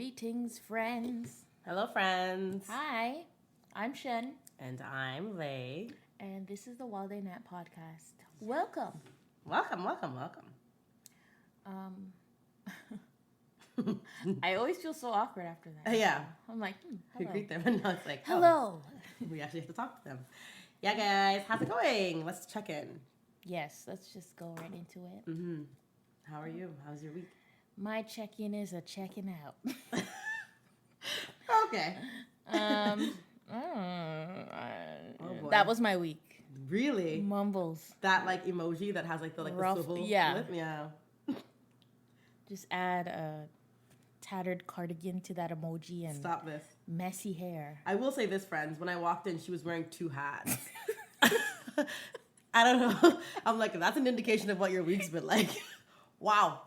Greetings, friends. Hello, friends. Hi, I'm Shen, And I'm Lay. and this is the Wild Day Nat podcast. Welcome. Welcome. I always feel so awkward after that. Yeah. I'm like, We hello. greet them, and now it's like, Hello. we actually have to talk to them. Yeah, guys, how's it going? Let's check in. Yes, let's just go right into it. How are you? How's your week? My check-in is a checking out. Okay. Oh boy. That was my week. Really? Mumbles. That like emoji that has like the Rough, the swivel yeah. lip? Yeah. Just add a tattered cardigan to that emoji and Stop this. messy hair. I will say this, friends. When I walked in, she was wearing 2 hats. I don't know. I'm like, that's an indication of what your week's been like. Wow.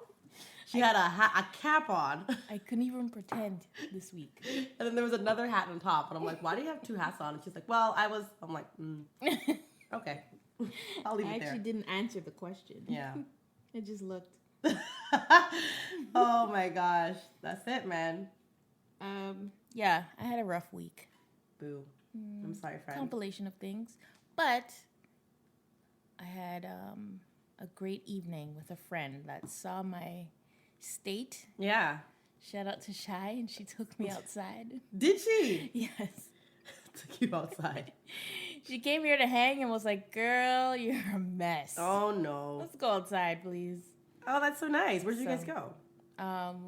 She had a cap on. I couldn't even pretend this week. And then there was another hat on top. And I'm like, why do you have 2 hats on? And she's like, well, I'm like, okay. I'll leave I it there. actually didn't answer the question. Yeah. I just looked. Oh my gosh. That's it, man. Yeah, I had a rough week. Boo. I'm sorry, friend. Compilation of things. But I had a great evening with a friend that saw my state. Yeah. Shout out to Shy, and she took me outside. Did she? Yes. Took you outside. She came here to hang and was like, girl, you're a mess. Oh, no. Let's go outside, please. Oh, that's so nice. Where did you guys go?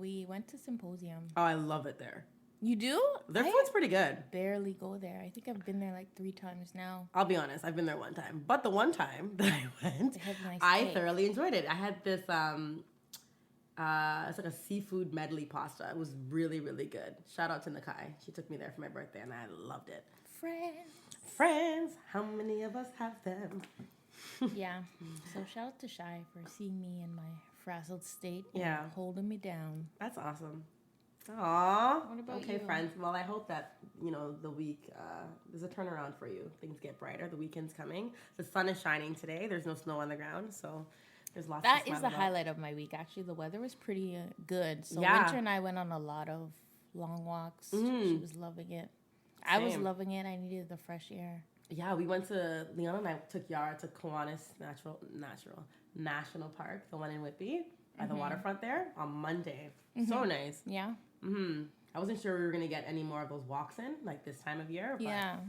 We went to Symposium. Oh, I love it there. You do? Their food's pretty good. Barely go there. I think I've been there like 3 times now. I'll be honest, I've been there one time. But the one time that I went, They have nice I cake. thoroughly enjoyed it. I had this, it's like a seafood medley pasta. It was really, really good. Shout out to Nakai. She took me there for my birthday, and I loved it. Friends, how many of us have them? Yeah. So shout out to Shy for seeing me in my frazzled state. And Yeah. holding me down. That's awesome. Aww. What about okay, you? friends. Well, I hope that, the week, there's a turnaround for you. Things get brighter. The weekend's coming. The sun is shining today. There's no snow on the ground, so there's lots That to is smile the about. highlight of my week. Actually, the weather was pretty good. So Yeah. Winter and I went on a lot of long walks. She was loving it. I was Same. loving it. I needed the fresh air. Yeah, we went to, Leon and I took Yara to Kiwanis National Park, the one in Whitby, by the waterfront there, on Monday. So nice. Yeah. I wasn't sure we were going to get any more of those walks in, like this time of year, but Yeah.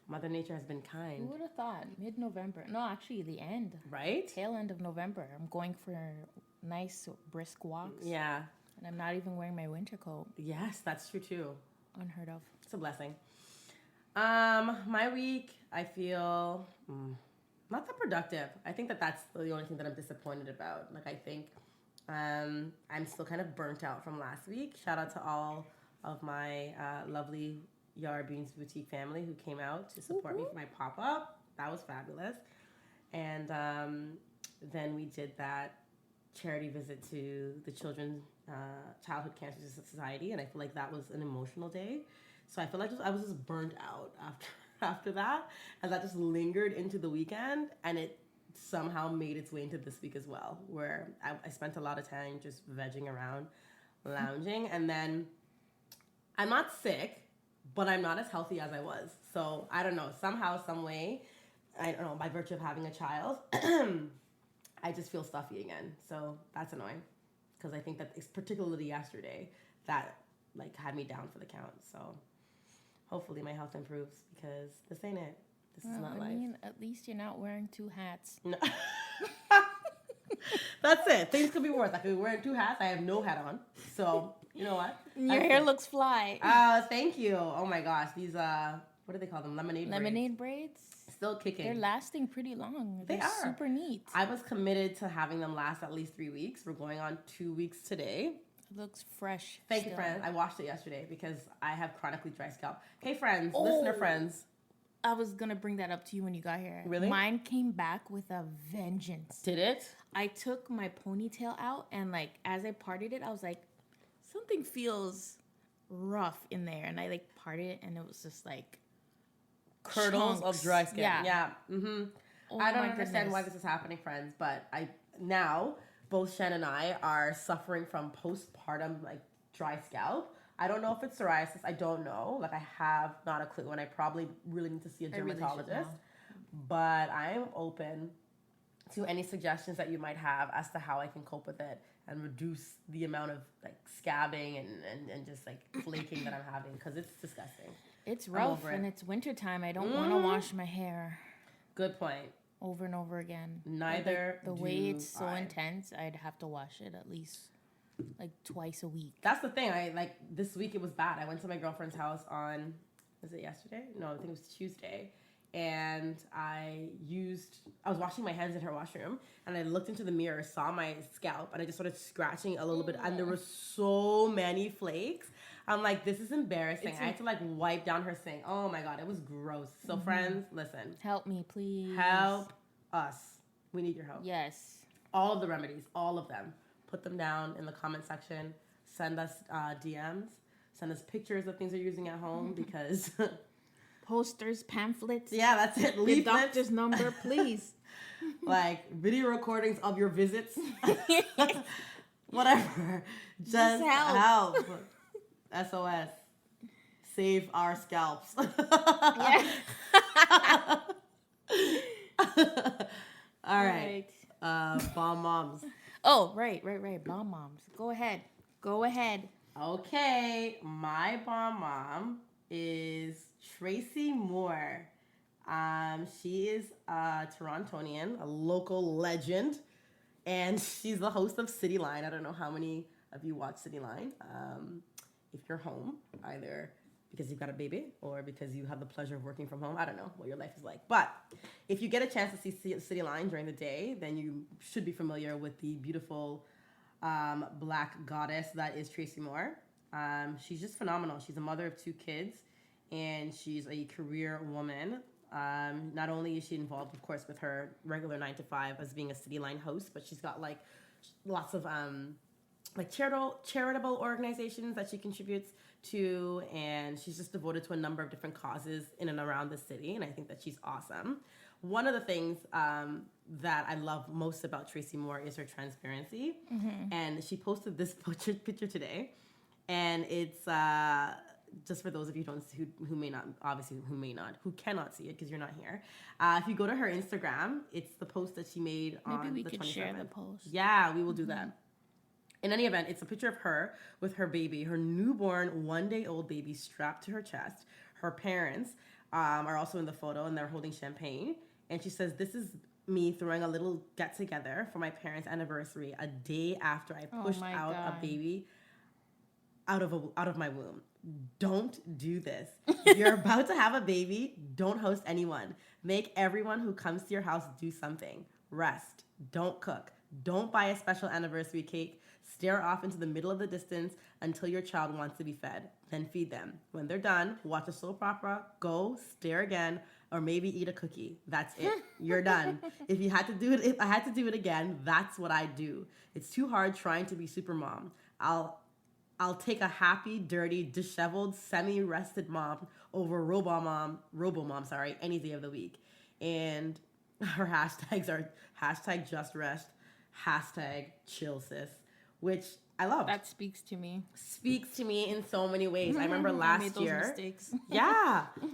Mother Nature has been Who kind. would have thought? Mid-November. No, actually, the end. Right? Tail end of November. I'm going for nice, brisk walks. Yeah. And I'm not even wearing my winter coat. Yes, that's true too. Unheard of. It's a blessing. My week, I feel not that productive. I think that's the only thing that I'm disappointed about. Like, I think I'm still kind of burnt out from last week. Shout out to all of my lovely Yara Beans Boutique family who came out to support me for my pop-up. That was fabulous. And then we did that charity visit to the Childhood Cancer Society, and I feel like that was an emotional day. So I feel like I was just burnt out after that, and that just lingered into the weekend, and it somehow made its way into this week as well, where I spent a lot of time just vegging around, lounging, and then I'm not sick, but I'm not as healthy as I was. So I don't know, somehow, some way, I don't know, by virtue of having a child, I just feel stuffy again. So that's annoying, because I think that it's particularly yesterday that like had me down for the count. So hopefully my health improves, because this ain't it. This is not life. I mean, at least you're not wearing 2 hats. No. That's it. Things could be worse. I could be wearing 2 hats. I have no hat on. So, you know what? Your hair looks fly. Thank you. Oh my gosh. These, what do they call them? Lemonade braids? Still kicking. They're lasting pretty long. They They're are. super neat. I was committed to having them last at least 3 weeks. We're going on 2 weeks today. It looks fresh. Thank you, still. friends. I washed it yesterday because I have chronically dry scalp. Okay, friends, listener friends. I was going to bring that up to you when you got here. Really? Mine came back with a vengeance. Did it? I took my ponytail out, and like as I parted it, I was like, something feels rough in there. And I like parted it, and it was just like Curdles chunks. of dry skin. Yeah. Oh I don't my understand why goodness. this is happening, friends, but both Shen and I are suffering from postpartum like dry scalp. I don't know if it's psoriasis. I don't know. Like, I have not a clue, and I probably really need to see a dermatologist. But I'm open to any suggestions that you might have as to how I can cope with it and reduce the amount of like scabbing and just like flaking that I'm having, because it's disgusting. It's rough and it's wintertime. I don't want to wash my hair. Good point. Over and over again. Neither the way it's so intense, I'd have to wash it at least like twice a week. That's the thing. I like this week it was bad. I went to my girlfriend's house on, was it yesterday? No, I think it was Tuesday. And I was washing my hands in her washroom, and I looked into the mirror, saw my scalp, and I just started scratching a little bit, and there were so many flakes. I'm like, this is embarrassing. I had to like wipe down her sink. Oh my God, it was gross. So friends, listen. Help me, please. Help us. We need your help. Yes. All of the remedies, all of them. Put them down in the comment section. Send us DMs. Send us pictures of things you're using at home, because... Posters, pamphlets. Yeah, that's it. Leaflets. The doctor's number, please. Like video recordings of your visits. Whatever. Just help. SOS. Save our scalps. Yeah. All right. Bomb moms. Oh, right. Bomb moms. Go ahead. Okay. My bomb mom is Tracy Moore. She is a Torontonian, a local legend, and she's the host of City Line. I don't know how many of you watch City Line. If you're home, either because you've got a baby or because you have the pleasure of working from home. I don't know what your life is like. But if you get a chance to see City Line during the day, then you should be familiar with the beautiful Black goddess that is Tracy Moore. She's just phenomenal. She's a mother of 2 kids, and she's a career woman. Not only is she involved, of course, with her regular 9-to-5 as being a City Line host, but she's got like lots of like charitable organizations that she contributes to, and she's just devoted to a number of different causes in and around the city, and I think that she's awesome. One of the things that I love most about Tracy Moore is her transparency, and she posted this picture today, and it's just for those of you who cannot see it because you're not here. If you go to her Instagram, it's the post that she made on the 27th. Maybe we could share the post. Yeah, we will do that. In any event, it's a picture of her with her baby, her newborn 1-day-old baby strapped to her chest. Her parents are also in the photo, and they're holding champagne. And she says, "This is me throwing a little get-together for my parents' anniversary a day after I pushed out a baby out of my womb. Don't do this. If you're about to have a baby, don't host anyone. Make everyone who comes to your house do something. Rest. Don't cook. Don't buy a special anniversary cake. Stare off into the middle of the distance until your child wants to be fed. Then feed them. When they're done, watch a soap opera, go, stare again, or maybe eat a cookie. That's it. You're done. If I had to do it again, that's what I'd do. It's too hard trying to be super mom. I'll take a happy, dirty, disheveled, semi-rested mom over robo mom, any day of the week." And her hashtags are #JustRest, #ChillSis, which I love. That speaks to me In so many ways. I remember last year.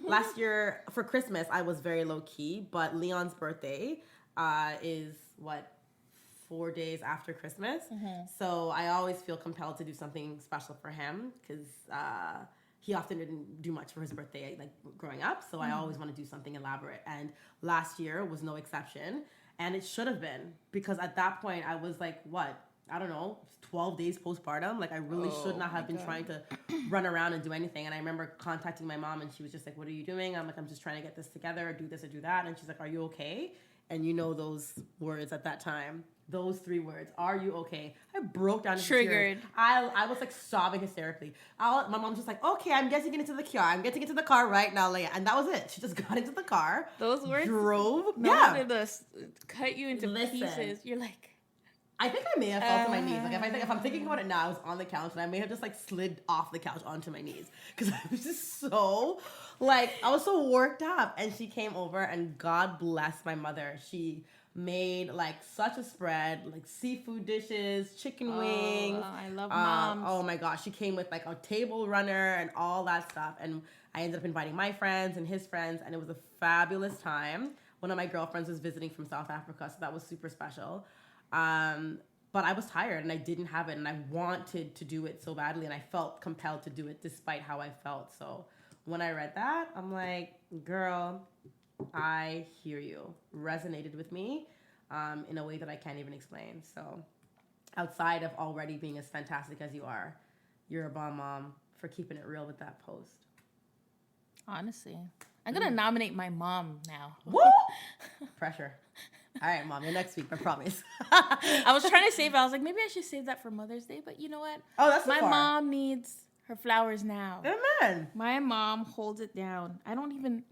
Last year for Christmas, I was very low key, but Leon's birthday is 4 days after Christmas. So I always feel compelled to do something special for him because he often didn't do much for his birthday like growing up. So I always want to do something elaborate. And last year was no exception. And it should have been, because at that point I was like, 12 days postpartum. Like I really should not have been trying to run around and do anything. And I remember contacting my mom, and she was just like, "What are you doing?" I'm like, "I'm just trying to get this together, or do this or do that." And she's like, "Are you okay?" And you know those words at that time. Those 3 words. Are you okay? I broke down into triggered. Tears. I was like sobbing hysterically. My mom's just like, "Okay, I'm getting into the car. I'm getting into the car right now, Leia." And that was it. She just got into the car. Those words drove. Wanted to cut you into pieces. You're like, I think I may have fell to my knees. Like if I'm thinking about it now, I was on the couch and I may have just like slid off the couch onto my knees because I was just so I was so worked up. And she came over, and God bless my mother. She made like such a spread, like seafood dishes, chicken wings. I love moms. Oh my gosh, she came with like a table runner and all that stuff. And I ended up inviting my friends and his friends, and it was a fabulous time. One of my girlfriends was visiting from South Africa, so that was super special. But I was tired and I didn't have it, and I wanted to do it so badly, and I felt compelled to do it despite how I felt. So when I read that, I'm like, girl, I hear you. Resonated with me in a way that I can't even explain. So outside of already being as fantastic as you are, you're a bomb mom for keeping it real with that post. Honestly. I'm going to nominate my mom now. Woo! Pressure. All right, Mom, you're next week, I promise. I was trying to save it. I was like, maybe I should save that for Mother's Day. But you know what? Oh, that's my mom needs her flowers now. Amen. My mom holds it down. I don't even...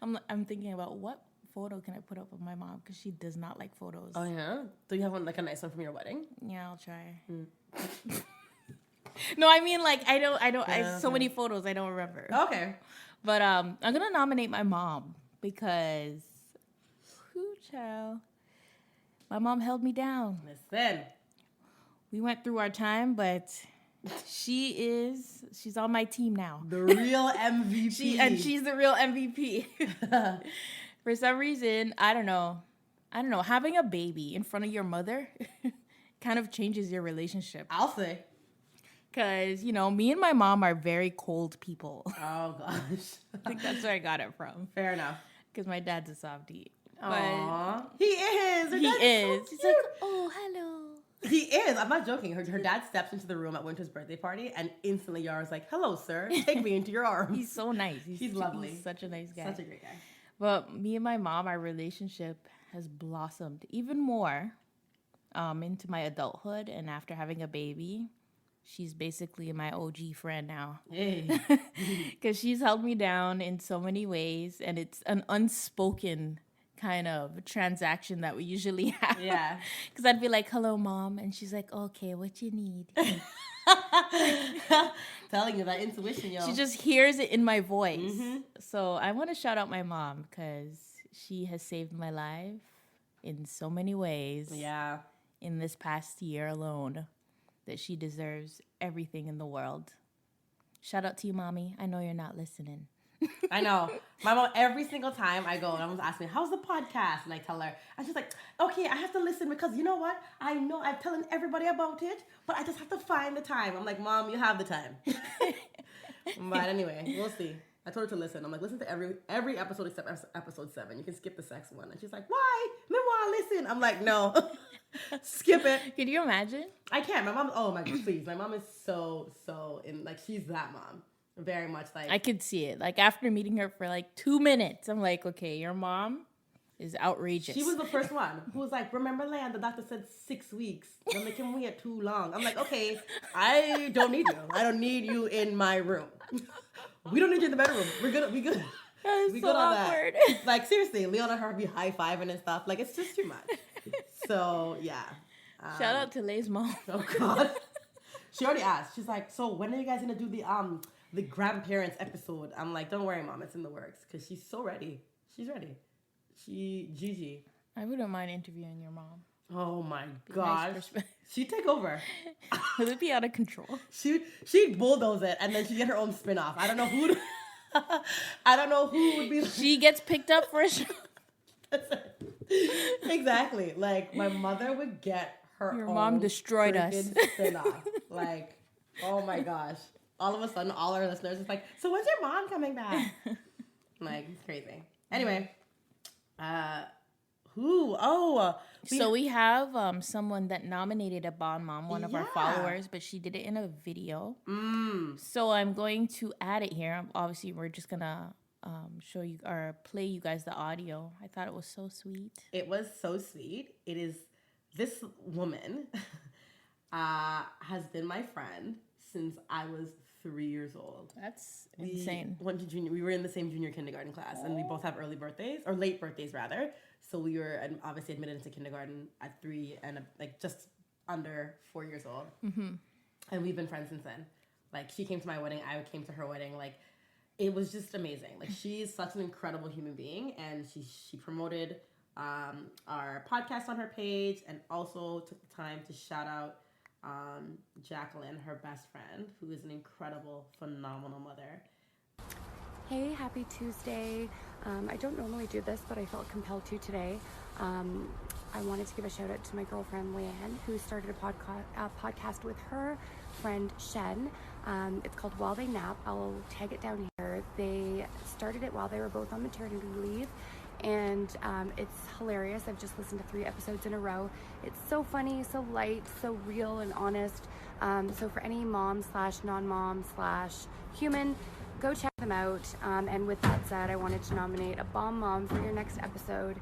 I'm thinking about what photo can I put up of my mom, because she does not like photos. Oh, yeah? Do you have one, like a nice one from your wedding? Yeah, I'll try. No, I mean, like, I don't, so many photos I don't remember. Okay. But I'm going to nominate my mom because, whoo, child, my mom held me down. Listen. We went through our time, but she's on my team now. The real MVP. She's the real MVP. For some reason, I don't know, having a baby in front of your mother kind of changes your relationship. I'll say. Because, me and my mom are very cold people. Oh, gosh. I think that's where I got it from. Fair enough. Because my dad's a softie. Aww. He is. He is. So he's like, oh, hello. He is. I'm not joking. Her dad steps into the room at Winter's birthday party, and instantly Yara's like, hello, sir. Take me into your arms. He's so nice. He's lovely. He's such a nice guy. Such a great guy. But me and my mom, our relationship has blossomed even more into my adulthood, and after having a baby. She's basically my OG friend now. Hey. Because she's held me down in so many ways, and it's an unspoken kind of transaction that we usually have. Yeah. Because I'd be like, hello, Mom. And she's like, okay, what you need? Telling you that intuition, yo. She just hears it in my voice. Mm-hmm. So I want to shout out my mom because she has saved my life in so many ways. Yeah. In this past year alone. That she deserves everything in the world. Shout out to you, Mommy. I know you're not listening. I know. My mom, every single time I go, and everyone's asking me, how's the podcast? And I tell her, and she's like, okay, I have to listen because you know what? I know I'm telling everybody about it, but I just have to find the time. I'm like, Mom, you have the time. But anyway, we'll see. I told her to listen. I'm like, listen to every episode except episode 7. You can skip the sex one. And she's like, why? Memoir, listen. I'm like, no. Skip it. Can you imagine? I can't. My mom, oh my God, please. My mom is so in, like, she's that mom. Very much like. I could see it. Like, after meeting her for like 2 minutes, I'm like, okay, your mom is outrageous. She was the first one who was like, remember, Leanne, the doctor said 6 weeks. I'm like, can we wait too long? I'm like, okay, I don't need you. I don't need you in my room. We don't need you in the bedroom. We're good. We good. That is we so good on awkward. That. Like, seriously, Leon and her be high-fiving and stuff. Like, it's just too much. So, yeah. Shout out to Lay's mom. Oh, God. She already asked. She's like, so when are you guys going to do the grandparents episode? I'm like, don't worry, Mom. It's in the works. Because she's so ready. She's ready. Gigi. I wouldn't mind interviewing your mom. Oh, my gosh. Nice. She'd take over. Would it be out of control? She'd bulldoze it, and then she'd get her own spin-off. I don't know who would be. She gets picked up for a show. Exactly. Like, my mother would get her Your own mom destroyed us. spin-off. Like, oh my gosh. All of a sudden, all our listeners is like, so when's your mom coming back? Like, it's crazy. Anyway, so we have someone that nominated a Bon Mom, one of our followers, but she did it in a video. So I'm going to add it here. Obviously, we're just gonna show you or play you guys the audio. I thought it was so sweet. It was so sweet. It is this woman has been my friend since I was 3 years old. That's insane. We were in the same junior kindergarten class, and we both have early birthdays, or late birthdays rather. So we were obviously admitted into kindergarten at 3 and like just under 4 years old. Mm-hmm. And we've been friends since then. Like, she came to my wedding, I came to her wedding. Like, it was just amazing. Like, she's such an incredible human being, and she promoted our podcast on her page, and also took the time to shout out Jacqueline, her best friend, who is an incredible, phenomenal mother. Hey, happy Tuesday. I don't normally do this, but I felt compelled to today. I wanted to give a shout out to my girlfriend Leanne, who started a podcast with her friend Shen. It's called While They Nap. I'll tag it down here. They started it while they were both on maternity leave, and it's hilarious. I've just listened to 3 episodes in a row. It's so funny, so light, so real and honest. So for any mom / non-mom / human, go check them out. And with that said, I wanted to nominate a bomb mom for your next episode.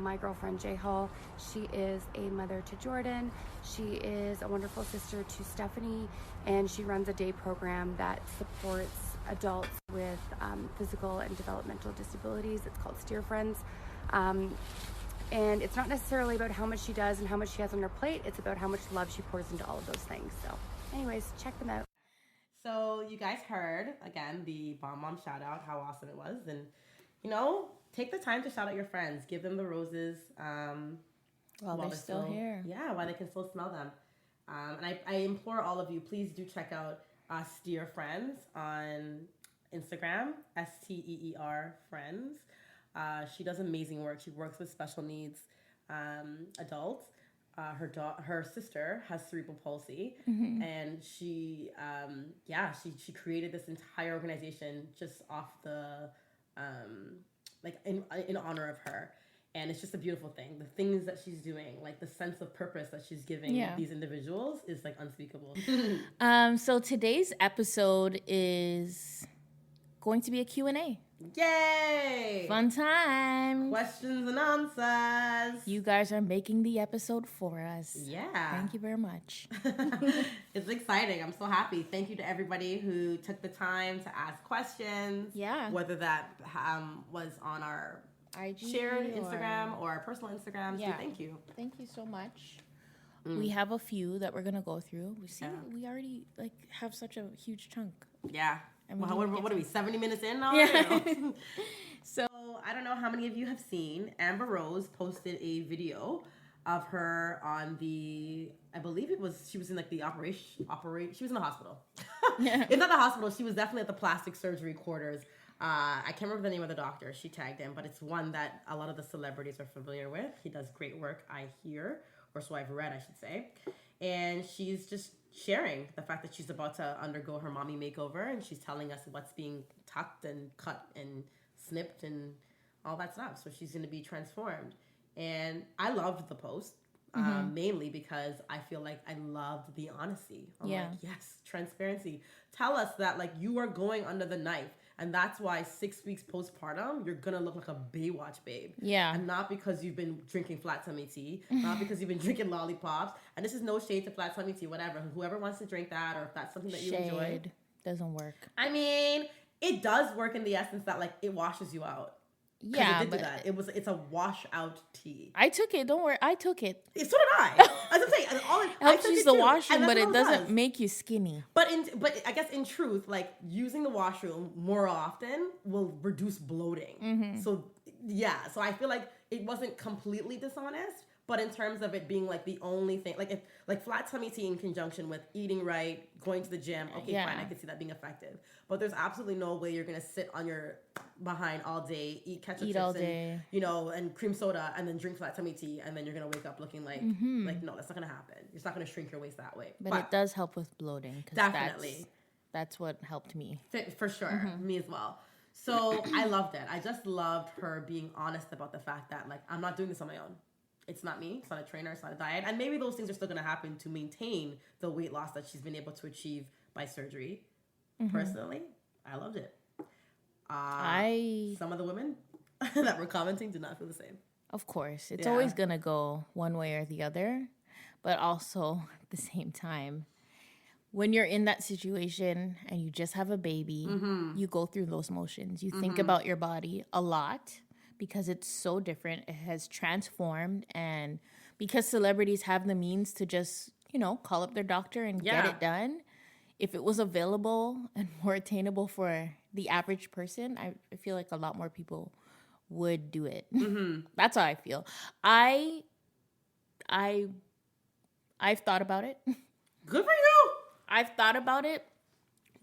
My girlfriend Jay Hall. She is a mother to Jordan. She is a wonderful sister to Stephanie, and she runs a day program that supports adults with physical and developmental disabilities. It's called Steer Friends. And it's not necessarily about how much she does and how much she has on her plate. It's about how much love she pours into all of those things. So anyways, check them out. So you guys heard, again, the Bomb Mom shout out, how awesome it was. And, take the time to shout out your friends. Give them the roses while they're still here. Yeah, while they can still smell them. And I implore all of you, please do check out Steer Friends on Instagram, STEER Friends. She does amazing work. She works with special needs adults. Her sister has cerebral palsy, and she created this entire organization just off the in honor of her, and it's just a beautiful thing. The things that she's doing, like the sense of purpose that she's giving these individuals, is like unspeakable. So today's episode is going to be a Q&A. Yay! Fun time. Questions and answers. You guys are making the episode for us. Yeah. Thank you very much. It's exciting. I'm so happy. Thank you to everybody who took the time to ask questions. Yeah. Whether that was on our IG shared Instagram or our personal Instagram. Yeah. So thank you. Thank you so much. We have a few that we're going to go through. We already have such a huge chunk. Yeah. Well, what are we, 70 minutes in now? Yeah. So, I don't know how many of you have seen, Amber Rose posted a video of her on I believe she was in the operation, she was in the hospital. It's not the hospital, she was definitely at the plastic surgery quarters. I can't remember the name of the doctor she tagged in, but it's one that a lot of the celebrities are familiar with. He does great work, I hear, or so I've read, I should say. And she's just sharing the fact that she's about to undergo her mommy makeover, and she's telling us what's being tucked and cut and snipped and all that stuff. So she's going to be transformed. And I loved the post, mainly because I feel like I loved the honesty. I'm like, yes, transparency. Tell us that you are going under the knife. And that's why 6 weeks postpartum, you're going to look like a Baywatch babe. Yeah. And not because you've been drinking flat tummy tea, not because you've been drinking lollipops. And this is no shade to flat tummy tea, whatever. Whoever wants to drink that, or if that's something that you enjoy. Doesn't work. I mean, it does work in the essence that it washes you out. Yeah, it did do that. It's a wash out tea. I took it. Don't worry, I took it. So did I. As I'm saying, helps use the washroom, but it doesn't make you skinny. But I guess in truth, using the washroom more often will reduce bloating. So yeah, so I feel like it wasn't completely dishonest. But in terms of it being the only thing, if flat tummy tea in conjunction with eating right, going to the gym, fine, I can see that being effective. But there's absolutely no way you're gonna sit on your behind all day, eat ketchup chips, and and cream soda, and then drink flat tummy tea, and then you're gonna wake up looking no, that's not gonna happen. It's not gonna shrink your waist that way. But it does help with bloating. Definitely, that's what helped me for sure. Me as well. So I loved it. I just loved her being honest about the fact that I'm not doing this on my own. It's not me. It's not a trainer. It's not a diet. And maybe those things are still going to happen to maintain the weight loss that she's been able to achieve by surgery. Personally, I loved it. Some of the women that were commenting did not feel the same. Of course. It's always going to go one way or the other. But also, at the same time, when you're in that situation and you just have a baby, you go through those motions. You think about your body a lot, because it's so different. It has transformed, and because celebrities have the means to just, call up their doctor and get it done. If it was available and more attainable for the average person, I feel like a lot more people would do it. Mm-hmm. That's how I feel. I've thought about it. Good for you. I've thought about it,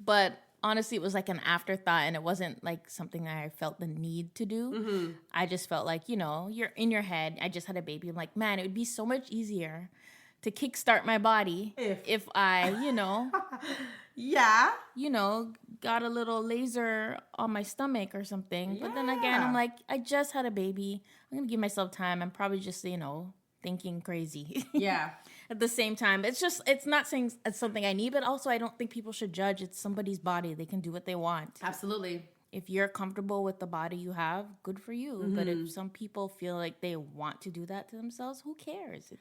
but honestly, it was like an afterthought, and it wasn't like something I felt the need to do. Mm-hmm. I just felt like, you're in your head. I just had a baby. I'm like, man, it would be so much easier to kickstart my body if I, yeah, got a little laser on my stomach or something. Yeah. But then again, I'm like, I just had a baby. I'm going to give myself time. I'm probably just, thinking crazy. Yeah. At the same time, it's not saying it's something I need, but also I don't think people should judge. It's somebody's body. They can do what they want. Absolutely. If you're comfortable with the body you have, good for you. Mm-hmm. But if some people feel like they want to do that to themselves, who cares?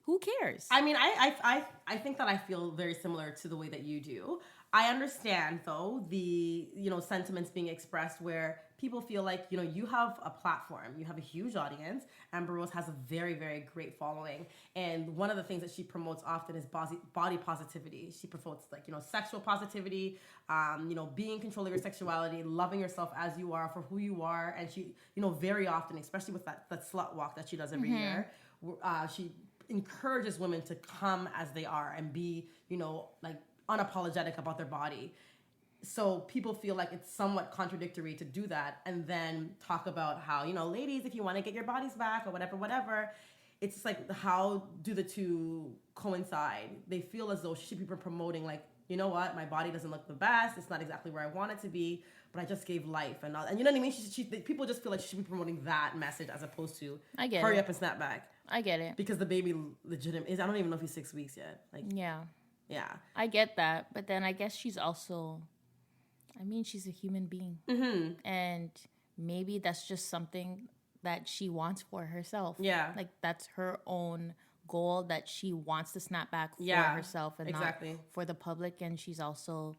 Who cares? I mean, I think that I feel very similar to the way that you do. I understand, though, the, sentiments being expressed where people feel like, you have a platform, you have a huge audience. Amber Rose has a very, very great following. And one of the things that she promotes often is body positivity. She promotes, sexual positivity, being in control of your sexuality, loving yourself as you are for who you are. And she, very often, especially with that slut walk that she does every year, she encourages women to come as they are and be, unapologetic about their body. So people feel like it's somewhat contradictory to do that and then talk about how, ladies, if you want to get your bodies back or whatever, it's just like, how do the two coincide? They feel as though she should be promoting, like, you know what, my body doesn't look the best. It's not exactly where I want it to be, but I just gave life and all. And you know what I mean? People just feel like she should be promoting that message as opposed to hurry up and snap back. I get it. Because the baby legitimate is, I don't even know if he's 6 weeks yet. Yeah. I get that. But then I guess she's also, she's a human being. Mm-hmm. And maybe that's just something that she wants for herself. Yeah. Like, that's her own goal that she wants to snap back for herself and not for the public. And she's also,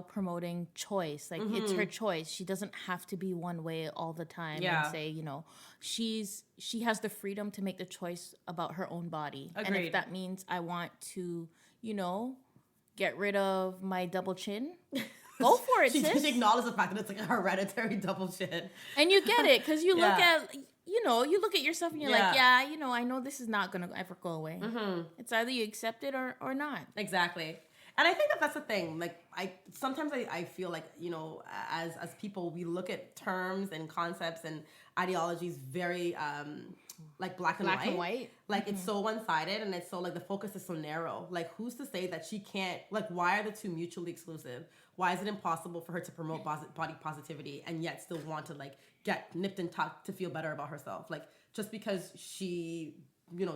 promoting choice. Like, it's her choice. She doesn't have to be one way all the time and say, she has the freedom to make the choice about her own body. Agreed. And if that means I want to, get rid of my double chin, go for it, sis. She acknowledges the fact that it's like a hereditary double chin. And you get it, because you look at, you look at yourself and you're like, I know this is not going to ever go away. Mm-hmm. It's either you accept it or not. Exactly. And I think that that's the thing. Like, sometimes I feel like, as people, we look at terms and concepts and ideologies very, like black and white. Like, it's so one-sided and it's so, like, the focus is so narrow. Like, who's to say that she can't, like, why are the two mutually exclusive? Why is it impossible for her to promote body positivity and yet still want to, like, get nipped and tucked to feel better about herself? Like, just because she,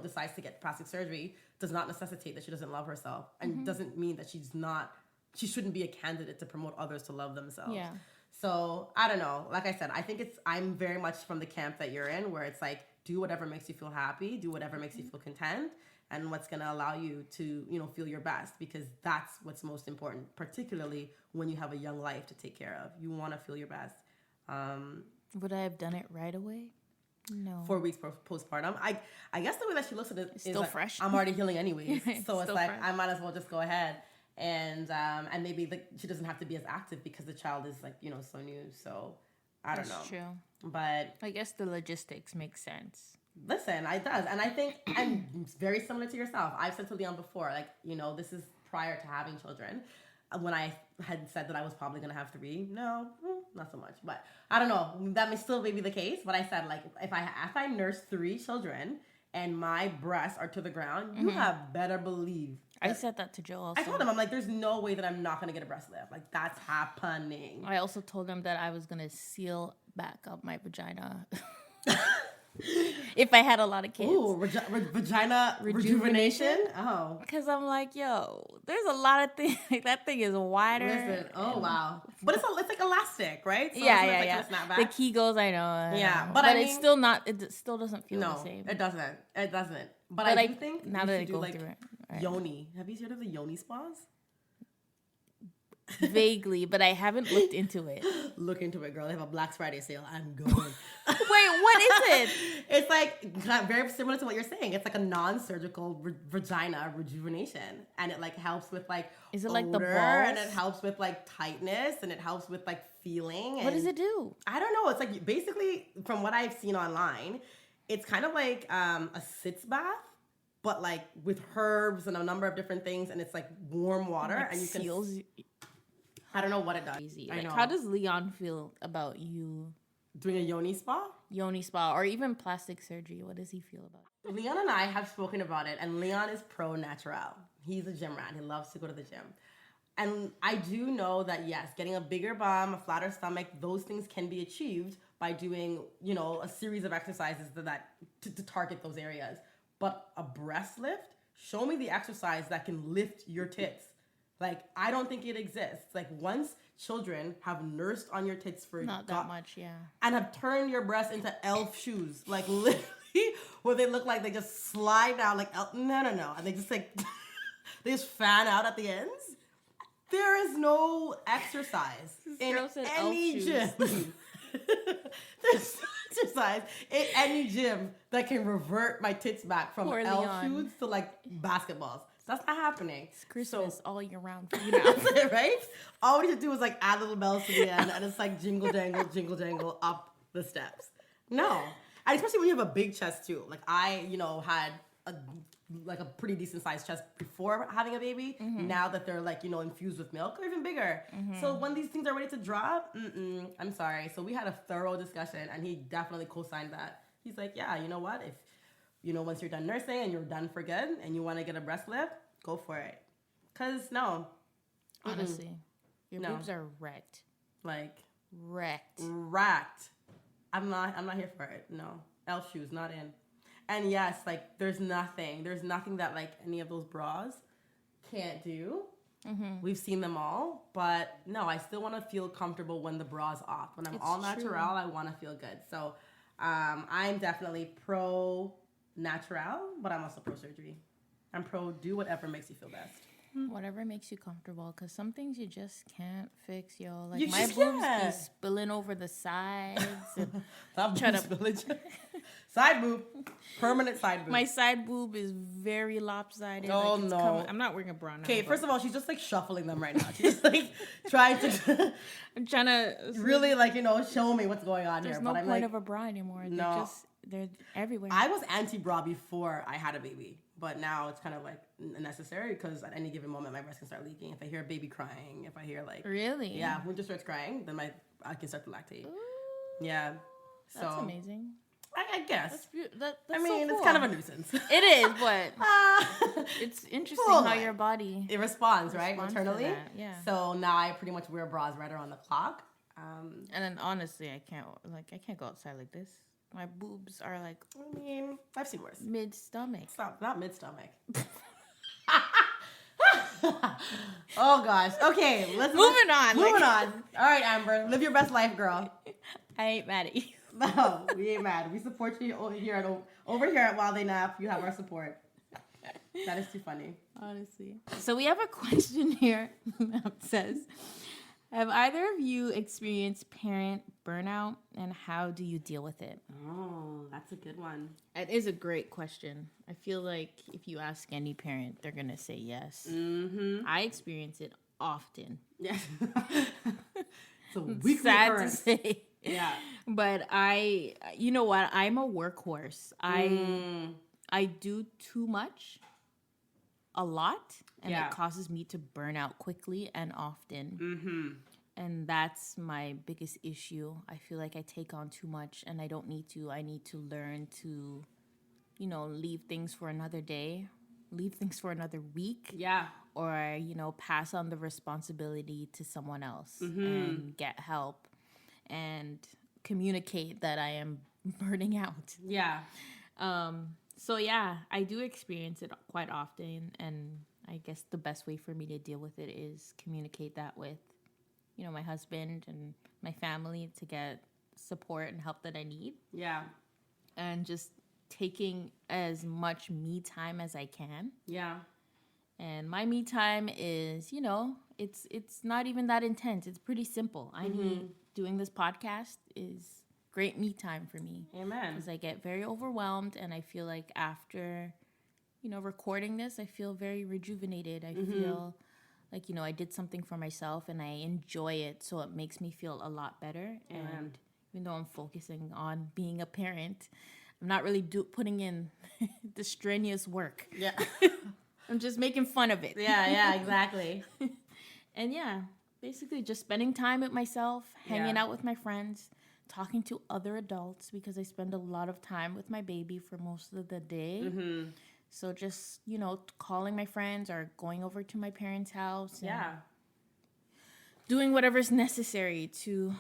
decides to get plastic surgery does not necessitate that she doesn't love herself and doesn't mean that she shouldn't be a candidate to promote others to love themselves. Yeah. So, I don't know. Like I said, I think I'm very much from the camp that you're in where it's like, do whatever makes you feel happy, do whatever makes you feel content, and what's going to allow you to, feel your best, because that's what's most important, particularly when you have a young life to take care of. You want to feel your best. Would I have done it right away? No. 4 weeks postpartum. I guess the way that she looks at it is still like, fresh. I'm already healing anyways. So it's like, fresh. I might as well just go ahead. And maybe she doesn't have to be as active because the child is like, so new. So I don't know. That's true. But I guess the logistics make sense. Listen, it does. And I think I'm very similar to yourself. I've said to Leon before, like, this is prior to having children. When I had said that I was probably going to have 3, no, not so much. But I don't know. That may still be the case. But I said, like, if I nurse 3 children and my breasts are to the ground, you have better believe. I said that to Joe also. I told him, I'm like, there's no way that I'm not going to get a breast lift. Like, that's happening. I also told him that I was going to seal back up my vagina. If I had a lot of kids. Ooh, vagina rejuvenation? Oh. Because I'm like, yo, there's a lot of things. That thing is wider. Listen, wow. But it's like elastic, right? So yeah. The Kegels, I know. Yeah. But it's still not, it still doesn't feel the same. No, it doesn't. But I do think now that I go through it. Right. Yoni. Have you heard of the Yoni spas? Vaguely, but I haven't looked into it. Look into it, girl. They have a Black Friday sale. I'm going. Wait, what is it? It's like very similar to what you're saying. It's like a non-surgical vagina rejuvenation, and it like helps with like is it odor, like the balls? and it helps with like tightness, and it helps with like feeling. And what does it do? I don't know. It's like basically from what I've seen online, it's kind of like a sitz bath, but like with herbs and a number of different things, and it's like warm water, like and you seals. can. I don't know what it does. I know. How does Leon feel about you doing a yoni spa? Yoni spa, or even plastic surgery. What does he feel about it? Leon and I have spoken about it, and Leon is pro natural. He's a gym rat. He loves to go to the gym. And I do know that, yes, getting a bigger bum, a flatter stomach, those things can be achieved by doing, you know, a series of exercises to target those areas. But a breast lift, show me the exercise that can lift your tits. Like, I don't think it exists. Like, once children have nursed on your tits for not that much, yeah, and have turned your breasts into elf shoes, like literally, where they look like they just slide down like no, and they just like they just fan out at the ends. There is no exercise in any gym. There's no exercise in any gym that can revert my tits back from elf shoes to like basketballs. That's not happening. It's Christmas all year round for you now. Right? All we need to do is like add little bells to the end, and it's like jingle jangle up the steps. No. And especially when you have a big chest too. Like I, you know, had a pretty decent sized chest before having a baby. Mm-hmm. Now that they're like, you know, infused with milk, they're even bigger. Mm-hmm. So when these things are ready to drop, I'm sorry. So we had a thorough discussion, and he definitely co-signed that. He's like, yeah, you know what? If you know, once you're done nursing and you're done for good and you want to get a breast lift, go for it. Because, no. Honestly, your boobs are wrecked. Like. Wrecked. I'm not here for it. No. Elf shoes, not in. And yes, like, there's nothing that, like, any of those bras can't do. Mm-hmm. We've seen them all. But, no, I still want to feel comfortable when the bra's off. When I'm all natural, I want to feel good. So, I'm definitely pro natural, but I'm also pro surgery. I'm pro do whatever makes you feel best. Whatever makes you comfortable, because some things you just can't fix, yo. Like my boobs be spilling over the sides. Side boob. Permanent side boob. My side boob is very lopsided. Oh, like no. I'm not wearing a bra now. Okay, first of all, she's just like shuffling them right now. She's like trying to... I'm trying to... really, like, you know, show me what's going on here. There's no point of a bra anymore. No. They're everywhere. I was anti-bra before I had a baby, but now it's kind of like necessary because at any given moment my breast can start leaking. If I hear a baby crying, if I hear like... Really? Yeah, if Winter starts crying, then I can start to lactate. Ooh, yeah. So that's amazing. I guess. That's I mean, so cool. It's kind of a nuisance. It is, but it's interesting how your body... It responds, right? Maternally. Yeah. So now I pretty much wear bras right around the clock. And then honestly, I can't go outside like this. My boobs are like... I mean, I've seen worse. Mid-stomach. Stop, not mid-stomach. Oh, gosh. Okay, Moving on. All right, Amber. Live your best life, girl. I ain't mad at you. No, we ain't mad. We support you over here at While They Nap. You have our support. That is too funny. Honestly. So we have a question here that says... Have either of you experienced parent burnout, and how do you deal with it? Oh, that's a good one. It is a great question. I feel like if you ask any parent, they're going to say yes. Mm-hmm. I experience it often. Yeah. It's a weekly occurrence. Sad to say. Yeah. But you know what? I'm a workhorse. I do too much, a lot. And it causes me to burn out quickly and often. Mm-hmm. And that's my biggest issue. I feel like I take on too much and I don't need to. I need to learn to, you know, leave things for another day, leave things for another week. Yeah. Or, you know, pass on the responsibility to someone else and get help and communicate that I am burning out. Yeah. So, yeah, I do experience it quite often, and I guess the best way for me to deal with it is communicate that with, you know, my husband and my family to get support and help that I need. Yeah. And just taking as much me time as I can. Yeah. And my me time is, it's not even that intense. It's pretty simple. I need doing this podcast is great me time for me. Amen. Because I get very overwhelmed, and I feel like after, recording this, I feel very rejuvenated. I feel like, I did something for myself and I enjoy it. So it makes me feel a lot better. Amen. And even though I'm focusing on being a parent, I'm not really putting in the strenuous work. Yeah. I'm just making fun of it. Yeah, exactly. And yeah, basically just spending time with myself, hanging out with my friends, talking to other adults because I spend a lot of time with my baby for most of the day. Mm-hmm. So just, calling my friends or going over to my parents' house. And doing whatever's necessary to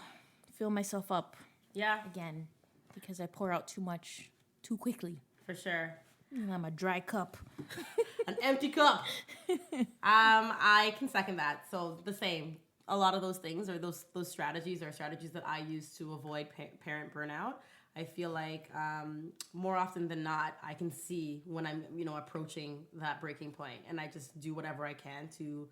fill myself up. Yeah. Again, because I pour out too much too quickly. For sure. And I'm a dry cup. An empty cup. I can second that. So the same. A lot of those things or those strategies are strategies that I use to avoid parent burnout. I feel like more often than not, I can see when I'm, approaching that breaking point, and I just do whatever I can to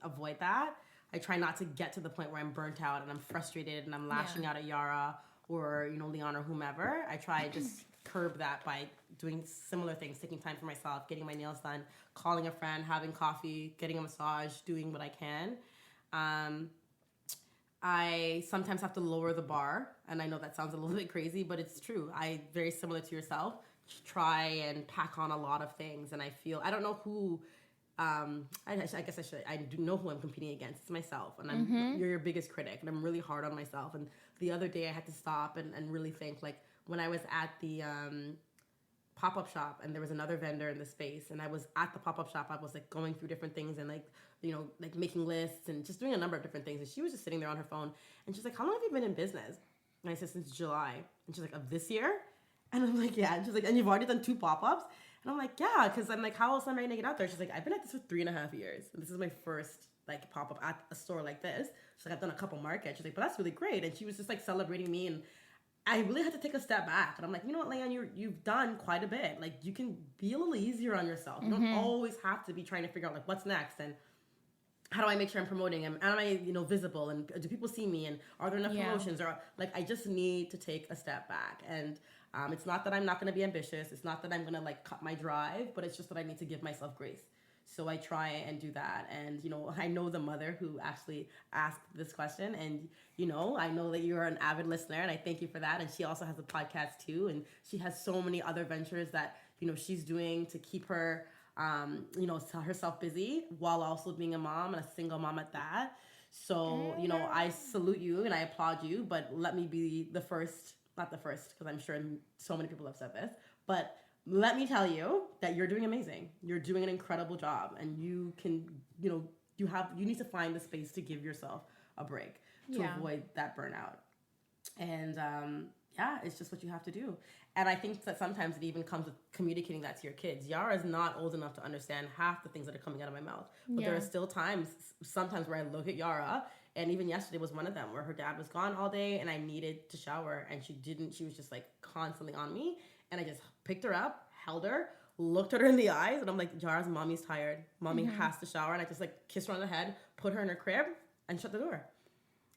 avoid that. I try not to get to the point where I'm burnt out and I'm frustrated and I'm lashing out at Yara or, Leon or whomever. I try to just curb that by doing similar things, taking time for myself, getting my nails done, calling a friend, having coffee, getting a massage, doing what I can. I sometimes have to lower the bar, and I know that sounds a little bit crazy, but it's true. Very similar to yourself, try and pack on a lot of things, and I don't know who, I guess I should, I do know who I'm competing against. It's myself, and you're your biggest critic, and I'm really hard on myself. And the other day I had to stop and really think, like, when I was at the pop-up shop, and there was another vendor in the space, and I was at the pop-up shop, I was, like, going through different things and, like, like making lists and just doing a number of different things. And she was just sitting there on her phone, and she's like, how long have you been in business? And I said, since July. And she's like, of this year? And I'm like, yeah. And she's like, and you've already done 2 pop-ups? And I'm like, yeah, because I'm like, how else am I going to get out there? She's like, I've been at this for 3.5 years. And this is my first, like, pop-up at a store like this. She's like, I've done a couple markets. She's like, but that's really great. And she was just, like, celebrating me, and I really had to take a step back. And I'm like, you know what, Leanne, you've done quite a bit. Like, you can be a little easier on yourself. You don't always have to be trying to figure out, like, what's next, and how do I make sure I'm promoting? Am I, visible? And do people see me? And are there enough promotions? Or, like, I just need to take a step back. And it's not that I'm not going to be ambitious. It's not that I'm going to, like, cut my drive. But it's just that I need to give myself grace. So I try and do that. And, I know the mother who actually asked this question. And, I know that you're an avid listener. And I thank you for that. And she also has a podcast, too. And she has so many other ventures that, she's doing to keep her herself busy while also being a mom, and a single mom at that. So, I salute you and I applaud you, but let me be not the first, because I'm sure so many people have said this, but let me tell you that you're doing amazing. You're doing an incredible job, and you can, you need to find the space to give yourself a break to avoid that burnout. And, it's just what you have to do. And I think that sometimes it even comes with communicating that to your kids. Yara is not old enough to understand half the things that are coming out of my mouth. But there are still sometimes where I look at Yara, and even yesterday was one of them, where her dad was gone all day and I needed to shower, and she was just, like, constantly on me. And I just picked her up, held her, looked at her in the eyes, and I'm like, Yara's mommy's tired. Mommy has to shower. And I just, like, kissed her on the head, put her in her crib, and shut the door.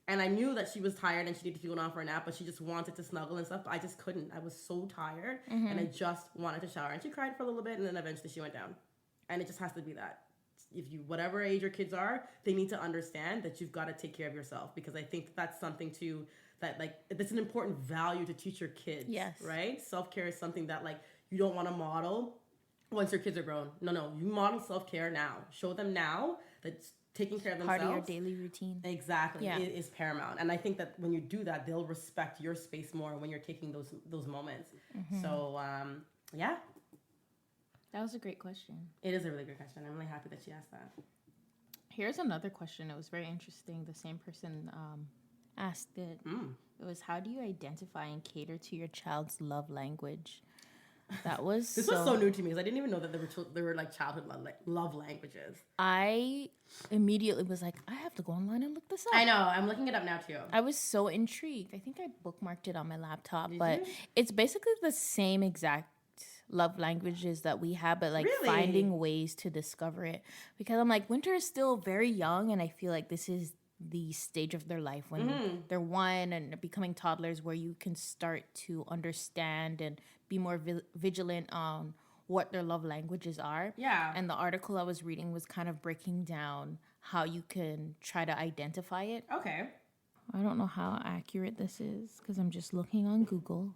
And I knew that she was tired and she needed to go down for a nap, but she just wanted to snuggle and stuff. But I just couldn't. I was so tired, and I just wanted to shower. And she cried for a little bit, and then eventually she went down. And it just has to be that. Whatever age your kids are, they need to understand that you've got to take care of yourself, because I think that's something too that, like, that's an important value to teach your kids. Yes. Right? Self-care is something that, like, you don't want to model once your kids are grown. No. You model self-care now. Show them now that taking care of themselves, part of your daily routine. Exactly. It is paramount. And I think that when you do that, they'll respect your space more when you're taking those moments. So, That was a great question. It is a really good question. I'm really happy that she asked that. Here's another question. It was very interesting. The same person asked it. It was, how do you identify and cater to your child's love language? That was This was so new to me, because I didn't even know that there were like childhood love languages. I immediately was like, I have to go online and look this up. I know. I'm looking it up now, too. I was so intrigued. I think I bookmarked it on my laptop. But it's basically the same exact love languages that we have, but like Really? finding ways to discover it. Because I'm like, Winter is still very young, and I feel like this is the stage of their life when they're 1 and becoming toddlers, where you can start to understand and be more vigilant on what their love languages are. Yeah. And the article I was reading was kind of breaking down how you can try to identify it. Okay. I don't know how accurate this is because I'm just looking on Google.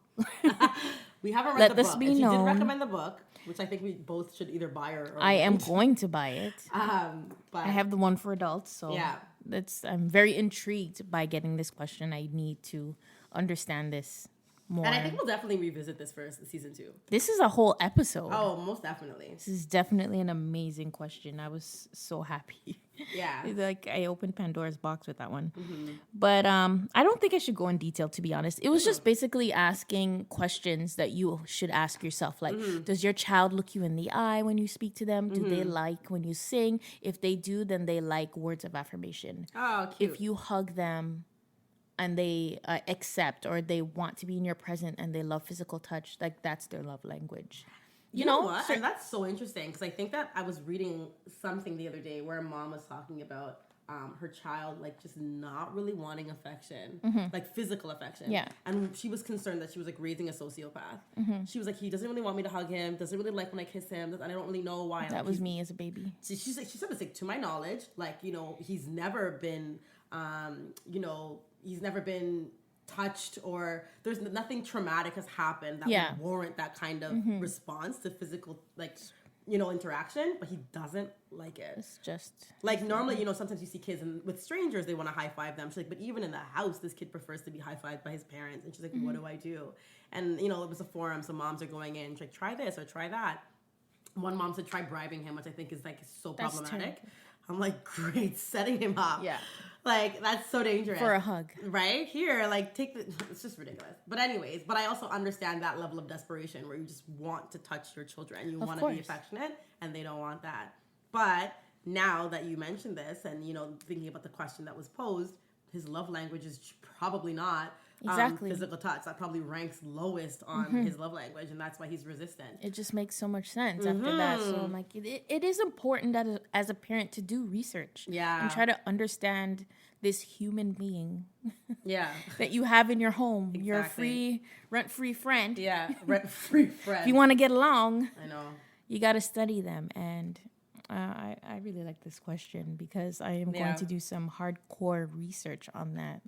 We haven't read Let the this book. be And she did known. recommend the book, which I think we both should either buy or I am read. going to buy it. But I have the one for adults, so Yeah. I'm very intrigued by getting this question. I need to understand this more. And I think we'll definitely revisit this for season 2. This is a whole episode. Oh, most definitely. This is definitely an amazing question. I was so happy. Yeah. Like I opened Pandora's box with that one. But I don't think I should go in detail, to be honest. It was just basically asking questions that you should ask yourself. Like, does your child look you in the eye when you speak to them? Do they like when you sing? If they do, then they like words of affirmation. Oh, cute. If you hug them and they accept, or they want to be in your presence and they love physical touch, like that's their love language. You know what? And that's so interesting because I think that I was reading something the other day where a mom was talking about her child like just not really wanting affection, like physical affection. Yeah. And she was concerned that she was like raising a sociopath. She was like, he doesn't really want me to hug him, doesn't really like when I kiss him, and I don't really know why. That was me as a baby. She said this like, to my knowledge, like, you know, he's never been, he's never been touched, or there's nothing traumatic has happened that would warrant that kind of response to physical, like, interaction, but he doesn't like it. It's just like normally, sometimes you see kids with strangers, they want to high five them. She's like, but even in the house, this kid prefers to be high fived by his parents. And she's like, what do I do? And, it was a forum, so moms are going in. She's like, try this or try that. One mom said, try bribing him, which I think is like so problematic. Terrible. I'm like, great, setting him up. Yeah. Like, that's so dangerous. For a hug. Right? Here, like, it's just ridiculous. But anyways, I also understand that level of desperation where you just want to touch your children. You want to be affectionate, and they don't want that. But now that you mentioned this and, thinking about the question that was posed, his love language is probably not physical touch. That probably ranks lowest on his love language, and that's why he's resistant. It just makes so much sense after that. So I'm like, it is important that as a parent to do research. Yeah. And try to understand this human being. Yeah. that you have in your home. Exactly. Your rent-free friend. Yeah, rent-free friend. If you want to get along, I know. You got to study them. And I really like this question because I am going to do some hardcore research on that.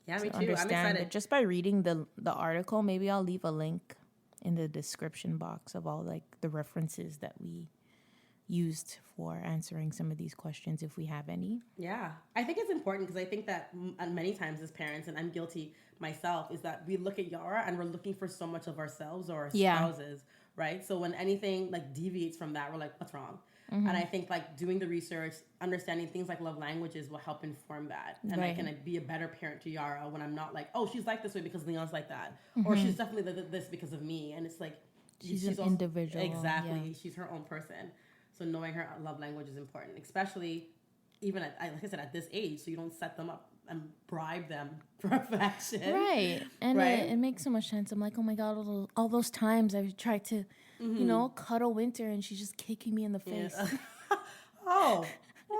Yeah, me too. Understand I'm excited. it. Just by reading the article, maybe I'll leave a link in the description box of all like the references that we used for answering some of these questions, if we have any. Yeah, I think it's important because I think that many times as parents, and I'm guilty myself, is that we look at Yara and we're looking for so much of ourselves or our spouses, right? So when anything like deviates from that, we're like, what's wrong? And I think like doing the research, understanding things like love languages will help inform that. And I can be a better parent to Yara when I'm not like, oh, she's like this way because Leon's like that. Or she's definitely this because of me. And it's like, she's an individual. Exactly. Yeah. She's her own person. So knowing her love language is important, especially even at, like I said, at this age, so you don't set them up and bribe them for affection. Right. And it makes so much sense. I'm like, oh my God, all those times I've tried to, cuddle Winter and she's just kicking me in the face. Yeah. Oh,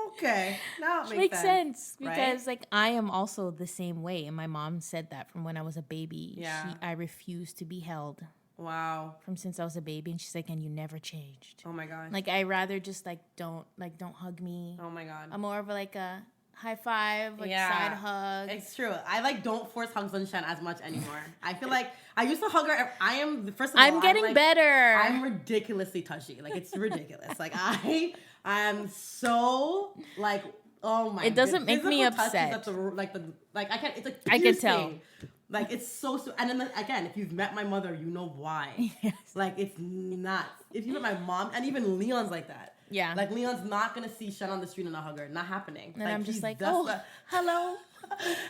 okay. Now it makes sense. Because like I am also the same way. And my mom said that from when I was a baby. Yeah. I refused to be held. Wow. From since I was a baby, and she's like, and you never changed. Oh my God. Like I rather just don't hug me. Oh my God. I'm more of like a high five, side hug. It's true. I don't force hugs on Shen as much anymore. I feel like I used to hug her. I'm getting better. I'm ridiculously touchy. Like it's ridiculous. Like I am so like, oh my. It doesn't make me upset. I can't. It's like I can tell. Like, it's so... And then, again, if you've met my mother, you know why. Yes. Like, it's nuts. If you met my mom, and even Leon's like that. Yeah. Like, Leon's not going to see Shen on the street and not hug her. Not happening. And I'm just like, oh, hello.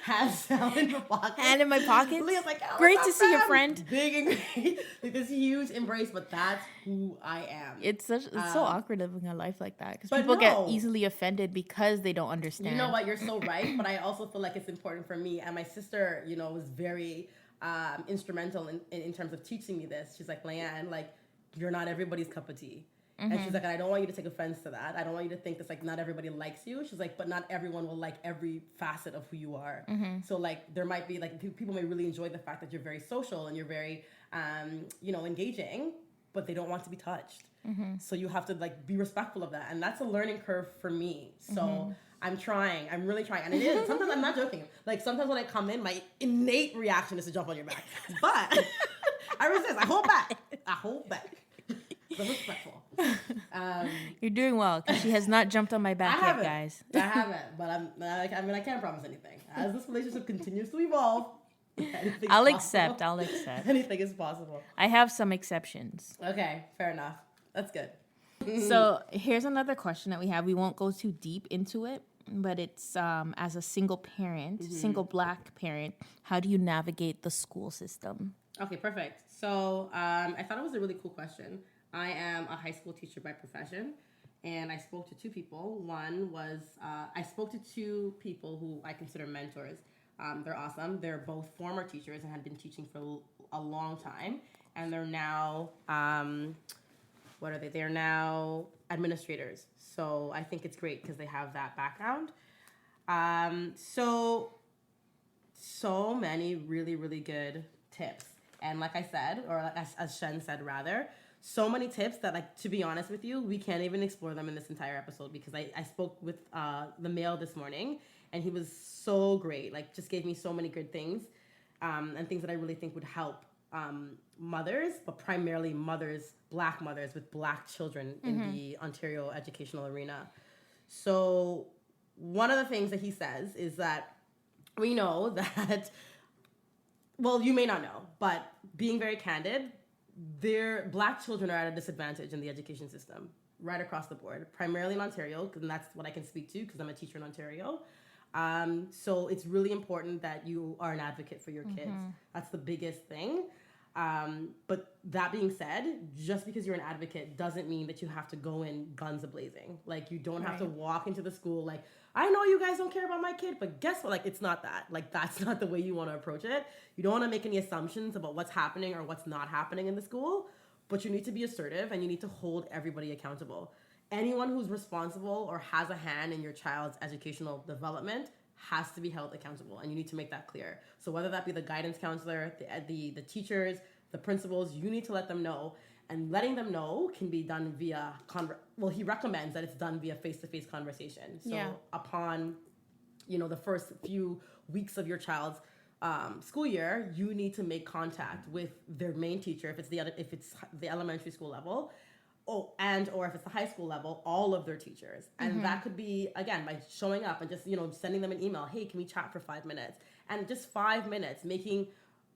Hands down in my pocket. Hand in my pocket. Leon's like, oh, great to see your friend. Big and great. Like, this huge embrace, but that's who I am. It's so awkward living a life like that. Because people get easily offended because they don't understand. You know what? You're so right. But I also feel like it's important for me. And my sister, was very instrumental in terms of teaching me this. She's like, Leanne, like, you're not everybody's cup of tea. And she's like, I don't want you to take offense to that. I don't want you to think that's like not everybody likes you. She's like, but not everyone will like every facet of who you are. So like there might be like people may really enjoy the fact that you're very social and you're very, engaging, but they don't want to be touched. So you have to like be respectful of that. And that's a learning curve for me. So I'm really trying. And it is. Sometimes I'm not joking. Like sometimes when I come in, my innate reaction is to jump on your back. But I resist. I hold back. So respectful. You're doing well because she has not jumped on my back yet, guys. I haven't, but I can't promise anything. As this relationship continues to evolve, I'll accept. Anything is possible. I have some exceptions. Okay, fair enough. That's good. So here's another question that we have. We won't go too deep into it, but it's as a single parent, single Black parent, how do you navigate the school system? Okay, perfect. So I thought it was a really cool question. I am a high school teacher by profession, and I spoke to two people. One was, I spoke to two people who I consider mentors. They're awesome. They're both former teachers and had been teaching for a long time, and they're now, what are they? They're now administrators. So I think it's great because they have that background. So many really, really good tips. And like I said, or as Shen said rather, so many tips that, like, to be honest with you, we can't even explore them in this entire episode because I spoke with the male this morning and he was so great. Like, just gave me so many good things and things that I really think would help mothers, but primarily Black mothers with Black children in the Ontario educational arena. So one of the things that he says is that we know that, well, you may not know, but being very candid, Black children are at a disadvantage in the education system right across the board, primarily in Ontario, and that's what I can speak to because I'm a teacher in Ontario. So it's really important that you are an advocate for your kids. That's the biggest thing. But that being said, just because you're an advocate doesn't mean that you have to go in guns a-blazing. Like, you don't have to walk into the school like, I know you guys don't care about my kid, but guess what? Like, it's not that. Like, that's not the way you want to approach it. You don't want to make any assumptions about what's happening or what's not happening in the school, but you need to be assertive and you need to hold everybody accountable. Anyone who's responsible or has a hand in your child's educational development has to be held accountable, and you need to make that clear. So whether that be the guidance counselor, the teachers, the principals, you need to let them know. And letting them know can be done via, he recommends that it's done via face-to-face conversation. So upon, the first few weeks of your child's school year, you need to make contact with their main teacher, if it's the elementary school level, or if it's the high school level, all of their teachers. And that could be, again, by showing up and just, sending them an email, hey, can we chat for 5 minutes? And just 5 minutes, making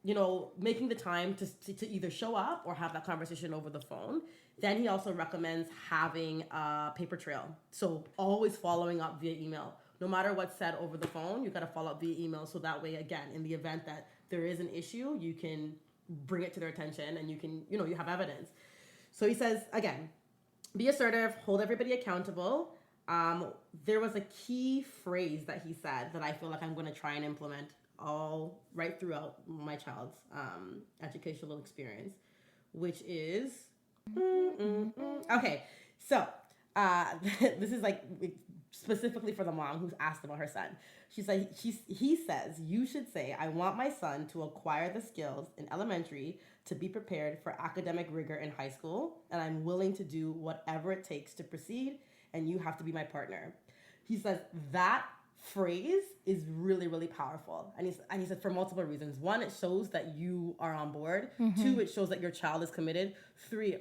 the time to either show up or have that conversation over the phone. Then he also recommends having a paper trail. So always following up via email. No matter what's said over the phone, you got to follow up via email. So that way, again, in the event that there is an issue, you can bring it to their attention and you can, you have evidence. So he says, again, be assertive, hold everybody accountable. There was a key phrase that he said that I feel like I'm going to try and implement all right throughout my child's educational experience, which is okay. So this is like specifically for the mom who's asked about her son. He says, you should say, I want my son to acquire the skills in elementary to be prepared for academic rigor in high school, and I'm willing to do whatever it takes to proceed, and you have to be my partner. He says that phrase is really, really powerful. And he said for multiple reasons. One, it shows that you are on board. 2, it shows that your child is committed. 3,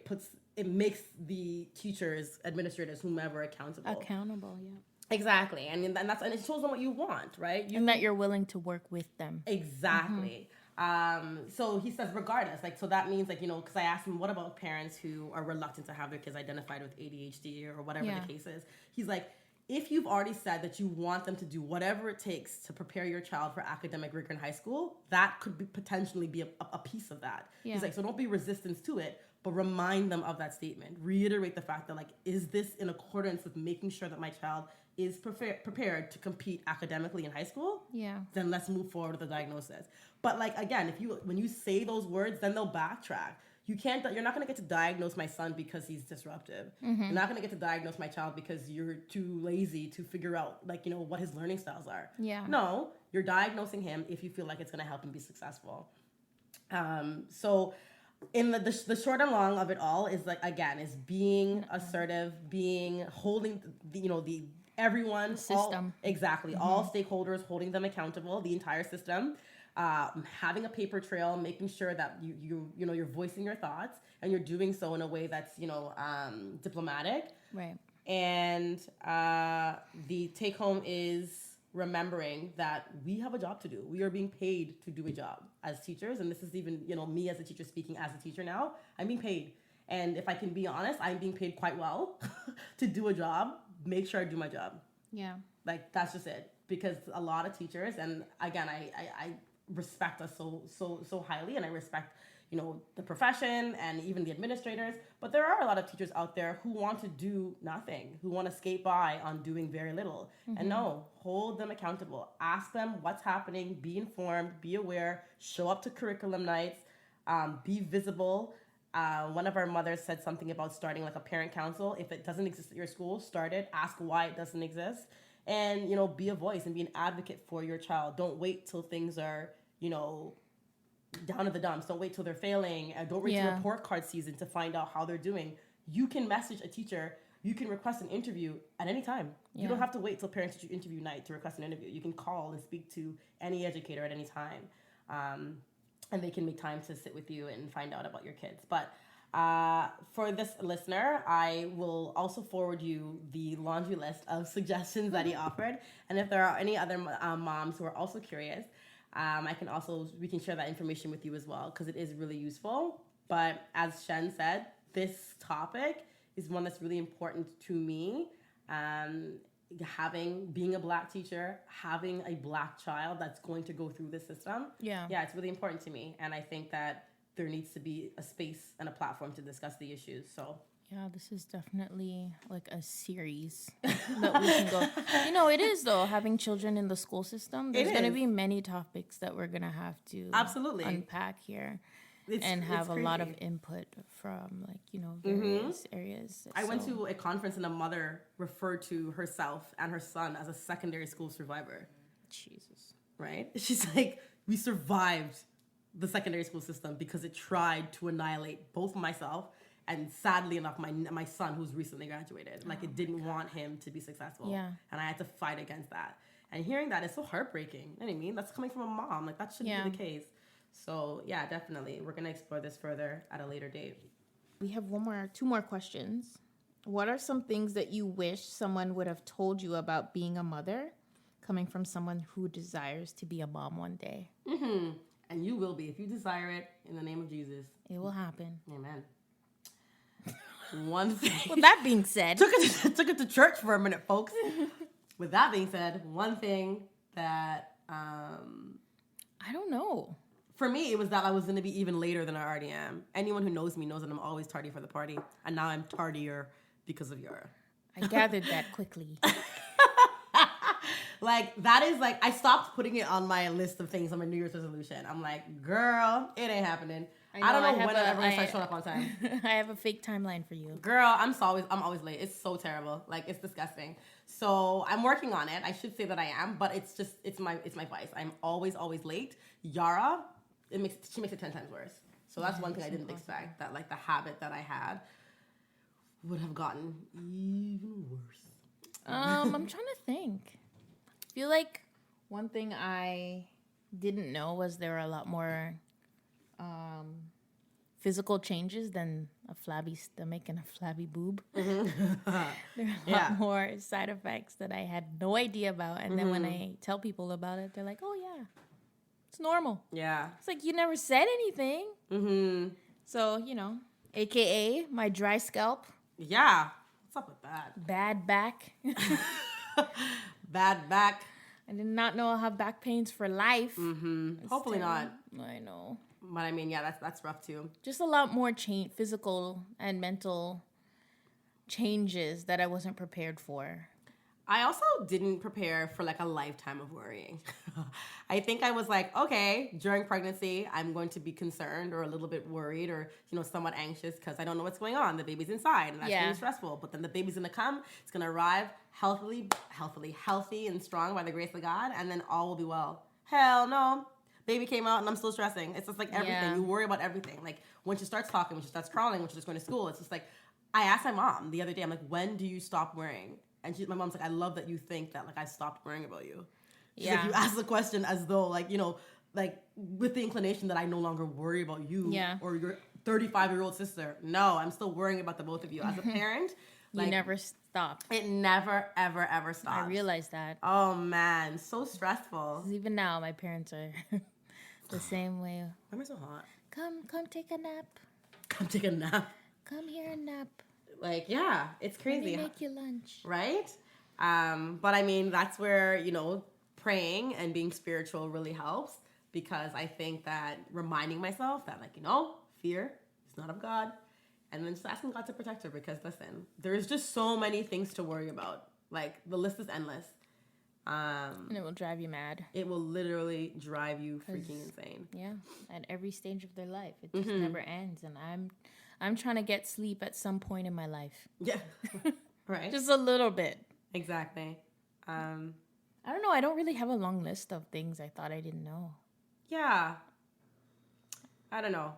it makes the teachers, administrators, whomever accountable. Yeah. Exactly. And it shows them what you want, right? And that you're willing to work with them. Exactly. So he says regardless, so that means because I asked him, what about parents who are reluctant to have their kids identified with ADHD or whatever the case is? He's like, if you've already said that you want them to do whatever it takes to prepare your child for academic rigor in high school, that could potentially be a piece of that. Yeah. He's like, so don't be resistant to it, but remind them of that statement. Reiterate the fact that is this in accordance with making sure that my child is prepared to compete academically in high school? Yeah. Then let's move forward with the diagnosis. But again, when you say those words, then they'll backtrack. You're not going to get to diagnose my son because he's disruptive. Mm-hmm. You're not going to get to diagnose my child because you're too lazy to figure out, like, you know, what his learning styles are. Yeah. No, you're diagnosing him if you feel like it's going to help him be successful. So in the short and long of it all is, like, again, is being assertive, holding the everyone, system. All stakeholders, holding them accountable, the entire system. Having a paper trail, making sure that you're voicing your thoughts and you're doing so in a way that's diplomatic. Right. And the take home is remembering that we have a job to do. We are being paid to do a job as teachers, and this is even me as a teacher speaking as a teacher now. I'm being paid, and if I can be honest, I'm being paid quite well to do a job. Make sure I do my job. Yeah. Like, that's just it. Because a lot of teachers, and again, I respect us so highly, and I respect, the profession and even the administrators, but there are a lot of teachers out there who want to do nothing, who want to skate by on doing very little. Mm-hmm. And no, hold them accountable. Ask them what's happening, be informed, be aware, show up to curriculum nights, be visible. One of our mothers said something about starting like a parent council. If it doesn't exist at your school, start it. Ask why it doesn't exist. And, be a voice and be an advocate for your child. Don't wait till things are, down at the dumps. Don't wait till they're failing. Don't wait till report card season to find out how they're doing. You can message a teacher. You can request an interview at any time. Yeah. You don't have to wait till parent-teacher interview night to request an interview. You can call and speak to any educator at any time. And they can make time to sit with you and find out about your kids. But for this listener, I will also forward you the laundry list of suggestions that he offered. And if there are any other moms who are also curious, we can share that information with you as well, because it is really useful. But as Shen said, this topic is one that's really important to me. Being a Black teacher, having a Black child that's going to go through the system. Yeah, it's really important to me. And I think that there needs to be a space and a platform to discuss the issues. So yeah, this is definitely like a series that we can go. It is, though, having children in the school system. There's going to be many topics that we're going to have to unpack here. And have a lot of input from, various areas. I went to a conference and a mother referred to herself and her son as a secondary school survivor. Jesus. Right? She's like, we survived the secondary school system because it tried to annihilate both myself and, sadly enough, my son who's recently graduated. Like, it didn't want him to be successful. Yeah. And I had to fight against that. And hearing that is so heartbreaking. You know what I mean? That's coming from a mom. Like, that shouldn't be the case. So, yeah, definitely. We're going to explore this further at a later date. We have two more questions. What are some things that you wish someone would have told you about being a mother, coming from someone who desires to be a mom one day? Mm-hmm. And you will be. If you desire it, in the name of Jesus. It will happen. Amen. One thing. With that being said. Took it to church for a minute, folks. With that being said, one thing that... I don't know. For me, it was that I was going to be even later than I already am. Anyone who knows me knows that I'm always tardy for the party. And now I'm tardier because of Yara. I gathered that quickly. That is I stopped putting it on my list of things on my New Year's resolution. I'm like, girl, it ain't happening. I don't know when I'm ever going to start showing up on time. I have a fake timeline for you. Girl, I'm always late. It's so terrible. It's disgusting. So I'm working on it. I should say that I am, but it's my vice. I'm always late. Yara... she makes it 10 times worse. So that's one thing I didn't expect, that the habit that I had would have gotten even worse. I'm trying to think. I feel like one thing I didn't know was there were a lot more physical changes than a flabby stomach and a flabby boob. Mm-hmm. There are a lot more side effects that I had no idea about. And then when I tell people about it, they're like, oh, yeah. It's normal. Yeah. It's you never said anything. Mm-hmm. So, AKA my dry scalp. Yeah. What's up with that? Bad back. Bad back. I did not know I'll have back pains for life. Mm-hmm. Hopefully not. I know. But I mean, yeah, that's rough too. Just a lot more physical and mental changes that I wasn't prepared for. I also didn't prepare for like a lifetime of worrying. I think I was like, okay, during pregnancy, I'm going to be concerned or a little bit worried or, somewhat anxious because I don't know what's going on. The baby's inside and that's going to be stressful. But then the baby's going to come. It's going to arrive healthy and strong by the grace of God. And then all will be well. Hell no. Baby came out and I'm still stressing. It's just like everything. Yeah. You worry about everything. Like when she starts talking, when she starts crawling, when she's going to school, it's just like, I asked my mom the other day, I'm like, when do you stop worrying? And my mom's like, I love that you think that, like, I stopped worrying about you. She's like, you ask the question as though, like, like, with the inclination that I no longer worry about you or your 35-year-old sister. No, I'm still worrying about the both of you. As a parent, you never stop. It never, ever, ever stops. I realized that. Oh, man. So stressful. Even now, my parents are the same way. Why am I so hot? Come take a nap. Come take a nap. Come here and nap. Like, yeah, it's crazy. Let me make you lunch. Right? But I mean, that's where, praying and being spiritual really helps because I think that reminding myself that, like, fear is not of God. And then just asking God to protect her because, listen, there's just so many things to worry about. Like, the list is endless. And it will drive you mad. It will literally drive you freaking insane. Yeah, at every stage of their life. It just never ends. And I'm trying to get sleep at some point in my life. Yeah. Right. Just a little bit. Exactly. I don't know. I don't really have a long list of things I thought I didn't know. Yeah. I don't know.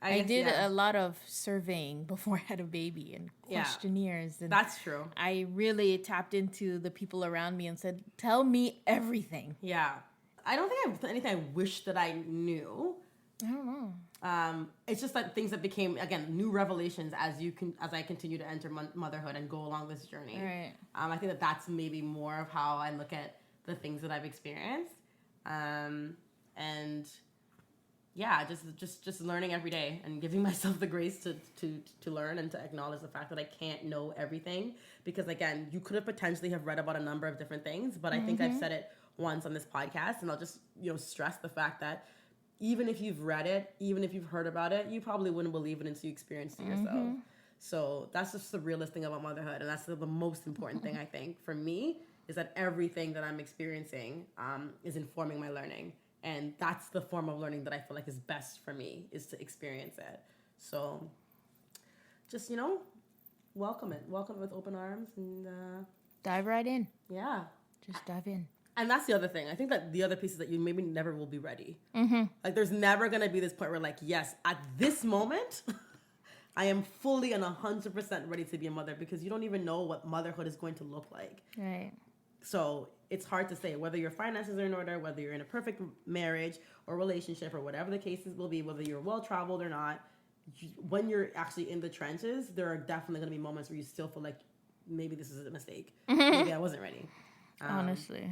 I did a lot of surveying before I had a baby and questionnaires. And that's true. I really tapped into the people around me and said, tell me everything. Yeah. I don't think I have anything I wish that I knew. I don't know. It's just that things that became, again, new revelations as I continue to enter motherhood and go along this journey. Right. I think that's maybe more of how I look at the things that I've experienced. And yeah, just learning every day and giving myself the grace to learn and to acknowledge the fact that I can't know everything. Because again, you could have potentially have read about a number of different things, but I think I've said it once on this podcast, and I'll just stress the fact that even if you've read it, even if you've heard about it, you probably wouldn't believe it until you experienced it yourself. So that's just the realest thing about motherhood, and that's the most important thing I think for me is that everything that I'm experiencing is informing my learning. And that's the form of learning that I feel like is best for me, is to experience it. So just, welcome it. Welcome it with open arms and dive right in. Yeah. Just dive in. And that's the other thing. I think that the other piece is that you maybe never will be ready. Like there's never going to be this point where like, yes, at this moment, I am fully and 100% ready to be a mother because you don't even know what motherhood is going to look like. Right. So it's hard to say whether your finances are in order, whether you're in a perfect marriage or relationship or whatever the cases will be, whether you're well-traveled or not. When you're actually in the trenches, there are definitely going to be moments where you still feel like maybe this is a mistake. Maybe I wasn't ready. Honestly.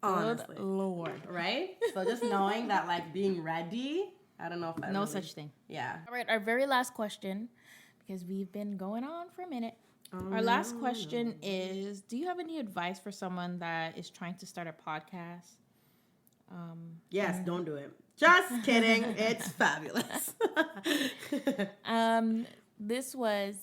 Honestly. Good Lord. Right? So just knowing that like being ready, I don't know if that no really, such thing. Yeah. All right, our very last question, because we've been going on for a minute. Our last question is, do you have any advice for someone that is trying to start a podcast? Yes, don't do it. Just kidding. It's fabulous. This was,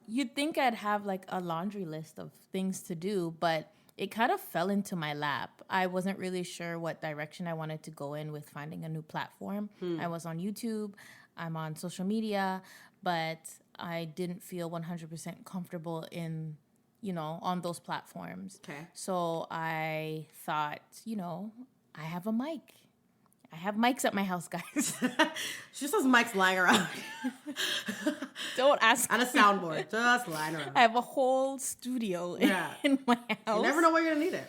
you'd think I'd have like a laundry list of things to do, but it kind of fell into my lap. I wasn't really sure what direction I wanted to go in with finding a new platform. I was on YouTube, I'm on social media, but I didn't feel 100% comfortable in, on those platforms. Okay. So I thought, I have a mic. I have mics at my house, guys. She just has mics lying around. Don't ask. And a soundboard, just lying around. I have a whole studio in my house. You never know where you're going to need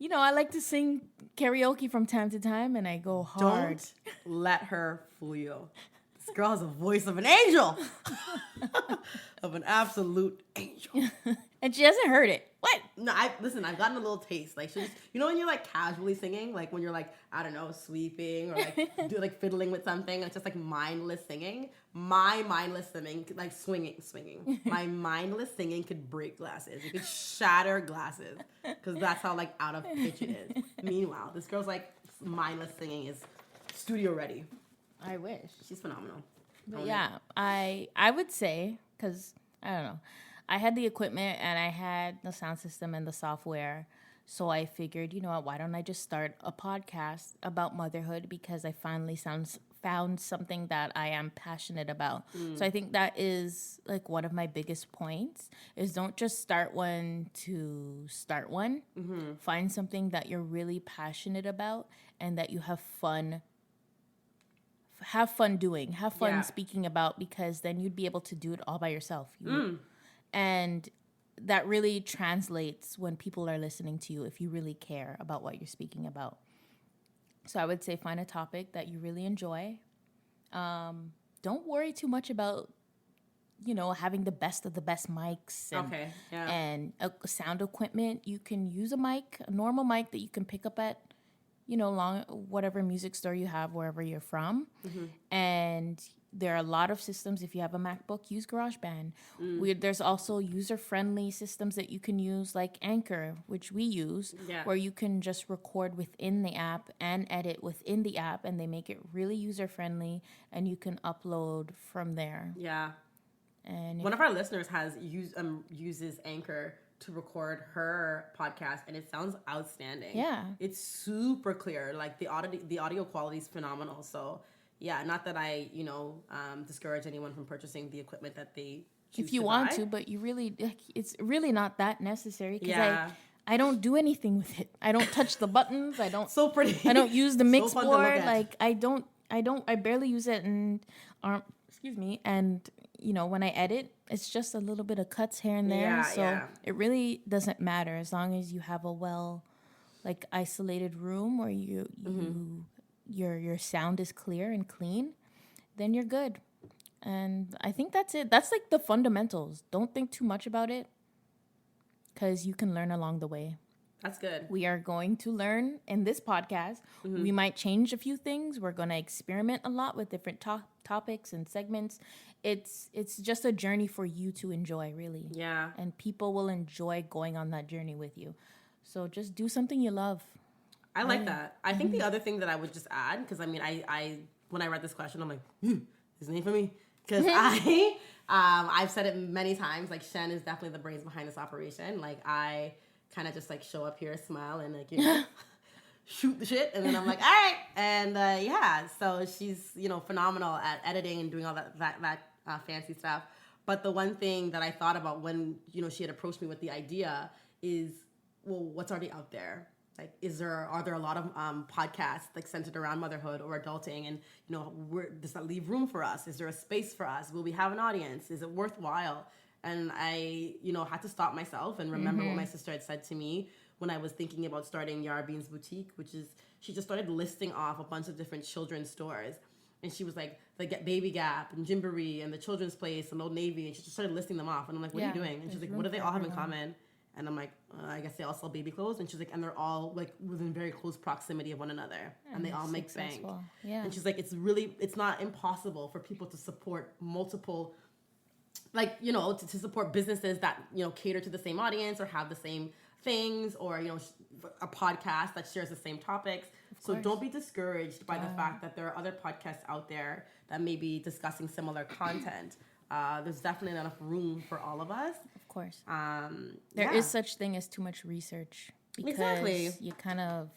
it. I like to sing karaoke from time to time, and I go hard. Don't let her fool you. This girl has a voice of an angel. Of an absolute angel. And she hasn't heard it. What? No, I've gotten a little taste. Like, she's, when you're like casually singing, like when you're like, I don't know, sweeping or like fiddling with something, and it's just like mindless singing. My mindless singing, like swinging. My mindless singing could break glasses. It could shatter glasses because that's how like out of pitch it is. Meanwhile, this girl's like mindless singing is studio ready. I wish. She's phenomenal. But yeah, I would say, because, I don't know, I had the equipment and I had the sound system and the software. So I figured, you know what, why don't I just start a podcast about motherhood, because I finally found something that I am passionate about. So I think that is like one of my biggest points is don't just start one to start one. Find something that you're really passionate about and that you have fun doing, have fun speaking about, because then you'd be able to do it all by yourself. And that really translates when people are listening to you, if you really care about what you're speaking about. So I would say find a topic that you really enjoy. Don't worry too much about, having the best of the best mics and sound equipment. You can use a normal mic that you can pick up at, whatever music store you have, wherever you're from. And there are a lot of systems. If you have a MacBook, use GarageBand. There's also user-friendly systems that you can use, like Anchor, which we use, where you can just record within the app and edit within the app, and they make it really user-friendly, and you can upload from there. Yeah. And one of our listeners uses Anchor to record her podcast, and it sounds outstanding. Yeah. It's super clear. Like the audio quality is phenomenal. So yeah, not that I, discourage anyone from purchasing the equipment that they choose if you to want buy. to, but it's really not that necessary, because I don't do anything with it. I don't touch the buttons. I don't. So pretty. I don't use the mix so board. Like I barely use it, and and when I edit, it's just a little bit of cuts here and there. It really doesn't matter as long as you have a isolated room where your sound is clear and clean, then you're good. And I think that's it. That's like the fundamentals. Don't think too much about it, because you can learn along the way. That's good. We are going to learn in this podcast. We might change a few things. We're going to experiment a lot with different topics and segments. It's just a journey for you to enjoy, really. Yeah. And people will enjoy going on that journey with you. So just do something you love. I like that. I think the other thing that I would just add, because I when I read this question, I'm like, this ain't for me. Because I've said it many times, like Shen is definitely the brains behind this operation. Like I kind of just like show up here, smile, and like, shoot the shit. And then I'm like, all right. And so she's, phenomenal at editing and doing all that fancy stuff. But the one thing that I thought about when, she had approached me with the idea is, well, what's already out there? Like, are there a lot of podcasts like centered around motherhood or adulting? And, does that leave room for us? Is there a space for us? Will we have an audience? Is it worthwhile? And I, had to stop myself and remember what my sister had said to me when I was thinking about starting Yara Bean's Boutique, which is, she just started listing off a bunch of different children's stores. And she was like Baby Gap and Gymboree and the Children's Place and Old Navy. And she just started listing them off. And I'm like, what are you doing? And she's like, what do they all have in common? And I'm like, I guess they all sell baby clothes. And she's like, and they're all like within very close proximity of one another. And they all make bank. Yeah. And she's like, it's not impossible for people to support multiple, like, to support businesses that, cater to the same audience or have the same things, or, a podcast that shares the same topics. So don't be discouraged by the fact that there are other podcasts out there that may be discussing similar content. There's definitely enough room for all of us. Of course. There is such thing as too much research, because you kind of,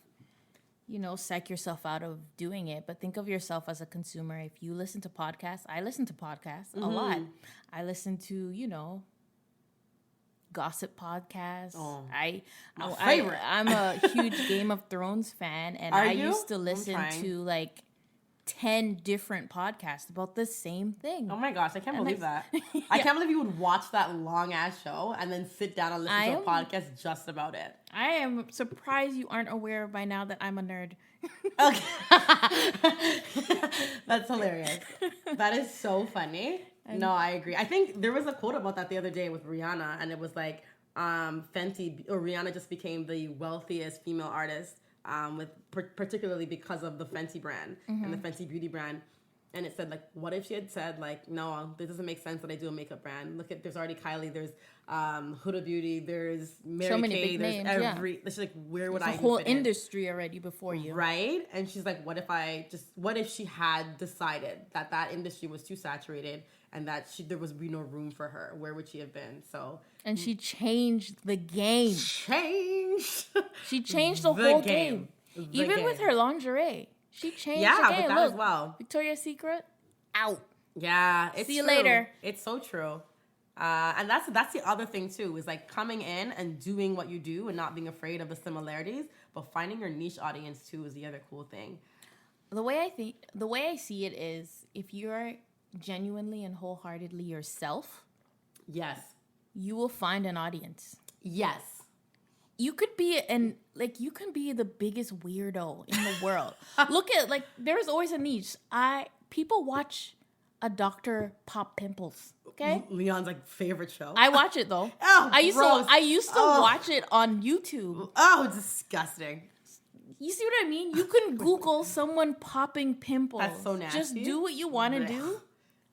psych yourself out of doing it. But think of yourself as a consumer. If you listen to podcasts, I listen to podcasts a lot. I listen to, gossip podcasts. My favorite. I'm a huge Game of Thrones fan, and I used to listen to like 10 different podcasts about the same thing. Oh my gosh, I can't believe that. I can't believe you would watch that long ass show and then sit down and listen to a podcast just about it. I am surprised you aren't aware by now that I'm a nerd. Okay. That's hilarious. That is so funny. No, I agree. I think there was a quote about that the other day with Rihanna, and it was like, Rihanna just became the wealthiest female artist, particularly because of the Fenty brand and the Fenty beauty brand. And it said, like, what if she had said, like, no, this doesn't make sense that I do a makeup brand. Look at, there's already Kylie, there's Huda Beauty, there's Mary So many Kay, big there's names, every, she's like, where would There's I a even whole fit in? industry already before you. Right? And she's like, what if she had decided that industry was too saturated and that there was be no room for her? Where would she have been? So. And she changed the game. She changed the whole game. Even with her lingerie. She changed the game. With that Look, as well. Victoria's Secret, out. Yeah, it's See you true. later. It's so true. And that's the other thing too, is like coming in and doing what you do and not being afraid of the similarities, but finding your niche audience too is the other cool thing. The way I see it is, if you're genuinely and wholeheartedly yourself, yes, you will find an audience. Yes. You could be you can be the biggest weirdo in the world. Look at, like, there's always a niche. People watch a doctor pop pimples. Okay? Leon's like favorite show. I watch it though. Oh, I used to Oh. watch it on YouTube. Oh, disgusting. You see what I mean? You can Google someone popping pimples. That's so nasty. Just do what you want to do,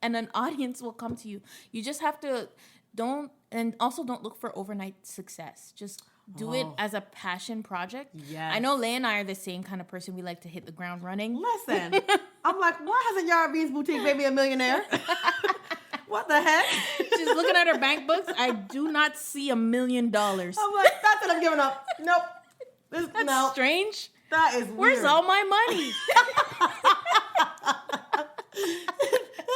and an audience will come to you. You just have to don't look for overnight success. Just do it as a passion project. Yes. I know Leigh and I are the same kind of person. We like to hit the ground running. Listen, I'm like, why hasn't Yara Bean's boutique made me a millionaire? What the heck? She's looking at her bank books. I do not see $1 million. I'm like, that's it, I'm giving up. Nope. That's strange. That is weird. Where's all my money?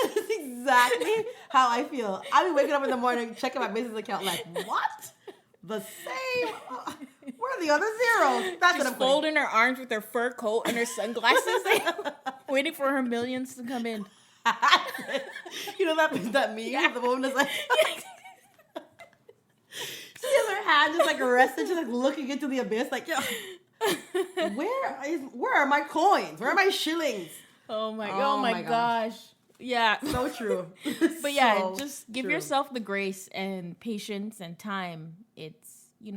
That's exactly how I feel. I be waking up in the morning, checking my business account, like, what? The same? Where are the other zeros? That's She's what I'm folding her arms with her fur coat and her sunglasses, waiting for her millions to come in. You know that meme of the woman that's like, she has her hand just like rested, just like looking into the abyss, like, yo, where are my coins? Where are my shillings? Oh my gosh. Yeah. So true. But yeah, So just give true. yourself the grace and patience and time. It's, you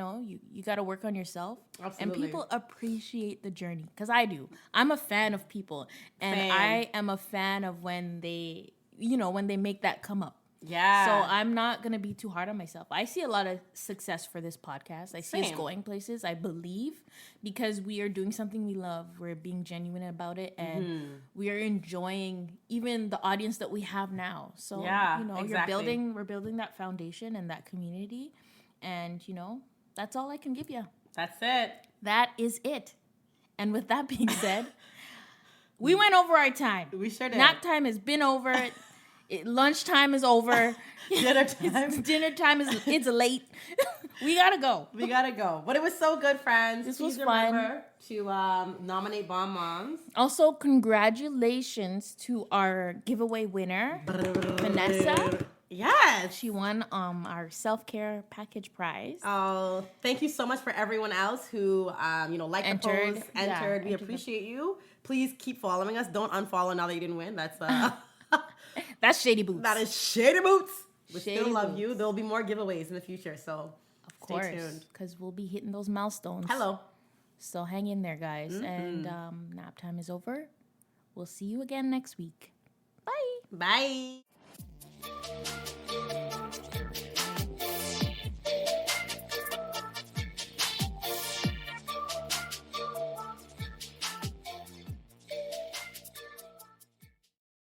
got to work on yourself. Absolutely. And people appreciate the journey, because I do. I'm a fan of people, and Same. I am a fan of when they make that come up. Yeah. So I'm not going to be too hard on myself. I see a lot of success for this podcast. I see us Same. going places, I believe, because we are doing something we love. We're being genuine about it, and we are enjoying even the audience that we have now. So, Yeah, exactly. We're building that foundation and that community, and, that's all I can give you. That's it. That is it. And with that being said, we went over our time. We sure did. Nap time has been over. Lunchtime is over. Dinner time. Dinner time it's late. We gotta go. But it was so good, friends. This Please was fun. remember to nominate Bomb Moms. Also, congratulations to our giveaway winner, Vanessa. Yes. She won our self-care package prize. Oh, thank you so much for everyone else who liked the post, entered. We appreciate you. Please keep following us. Don't unfollow now that you didn't win. That's That's Shady Boots. that is Shady Boots. We Shady still love Boots. you. There'll be more giveaways in the future, so Of course, stay tuned. because we'll be hitting those milestones. Hello. So hang in there, guys. And nap time is over. We'll see you again next week. Bye. Bye.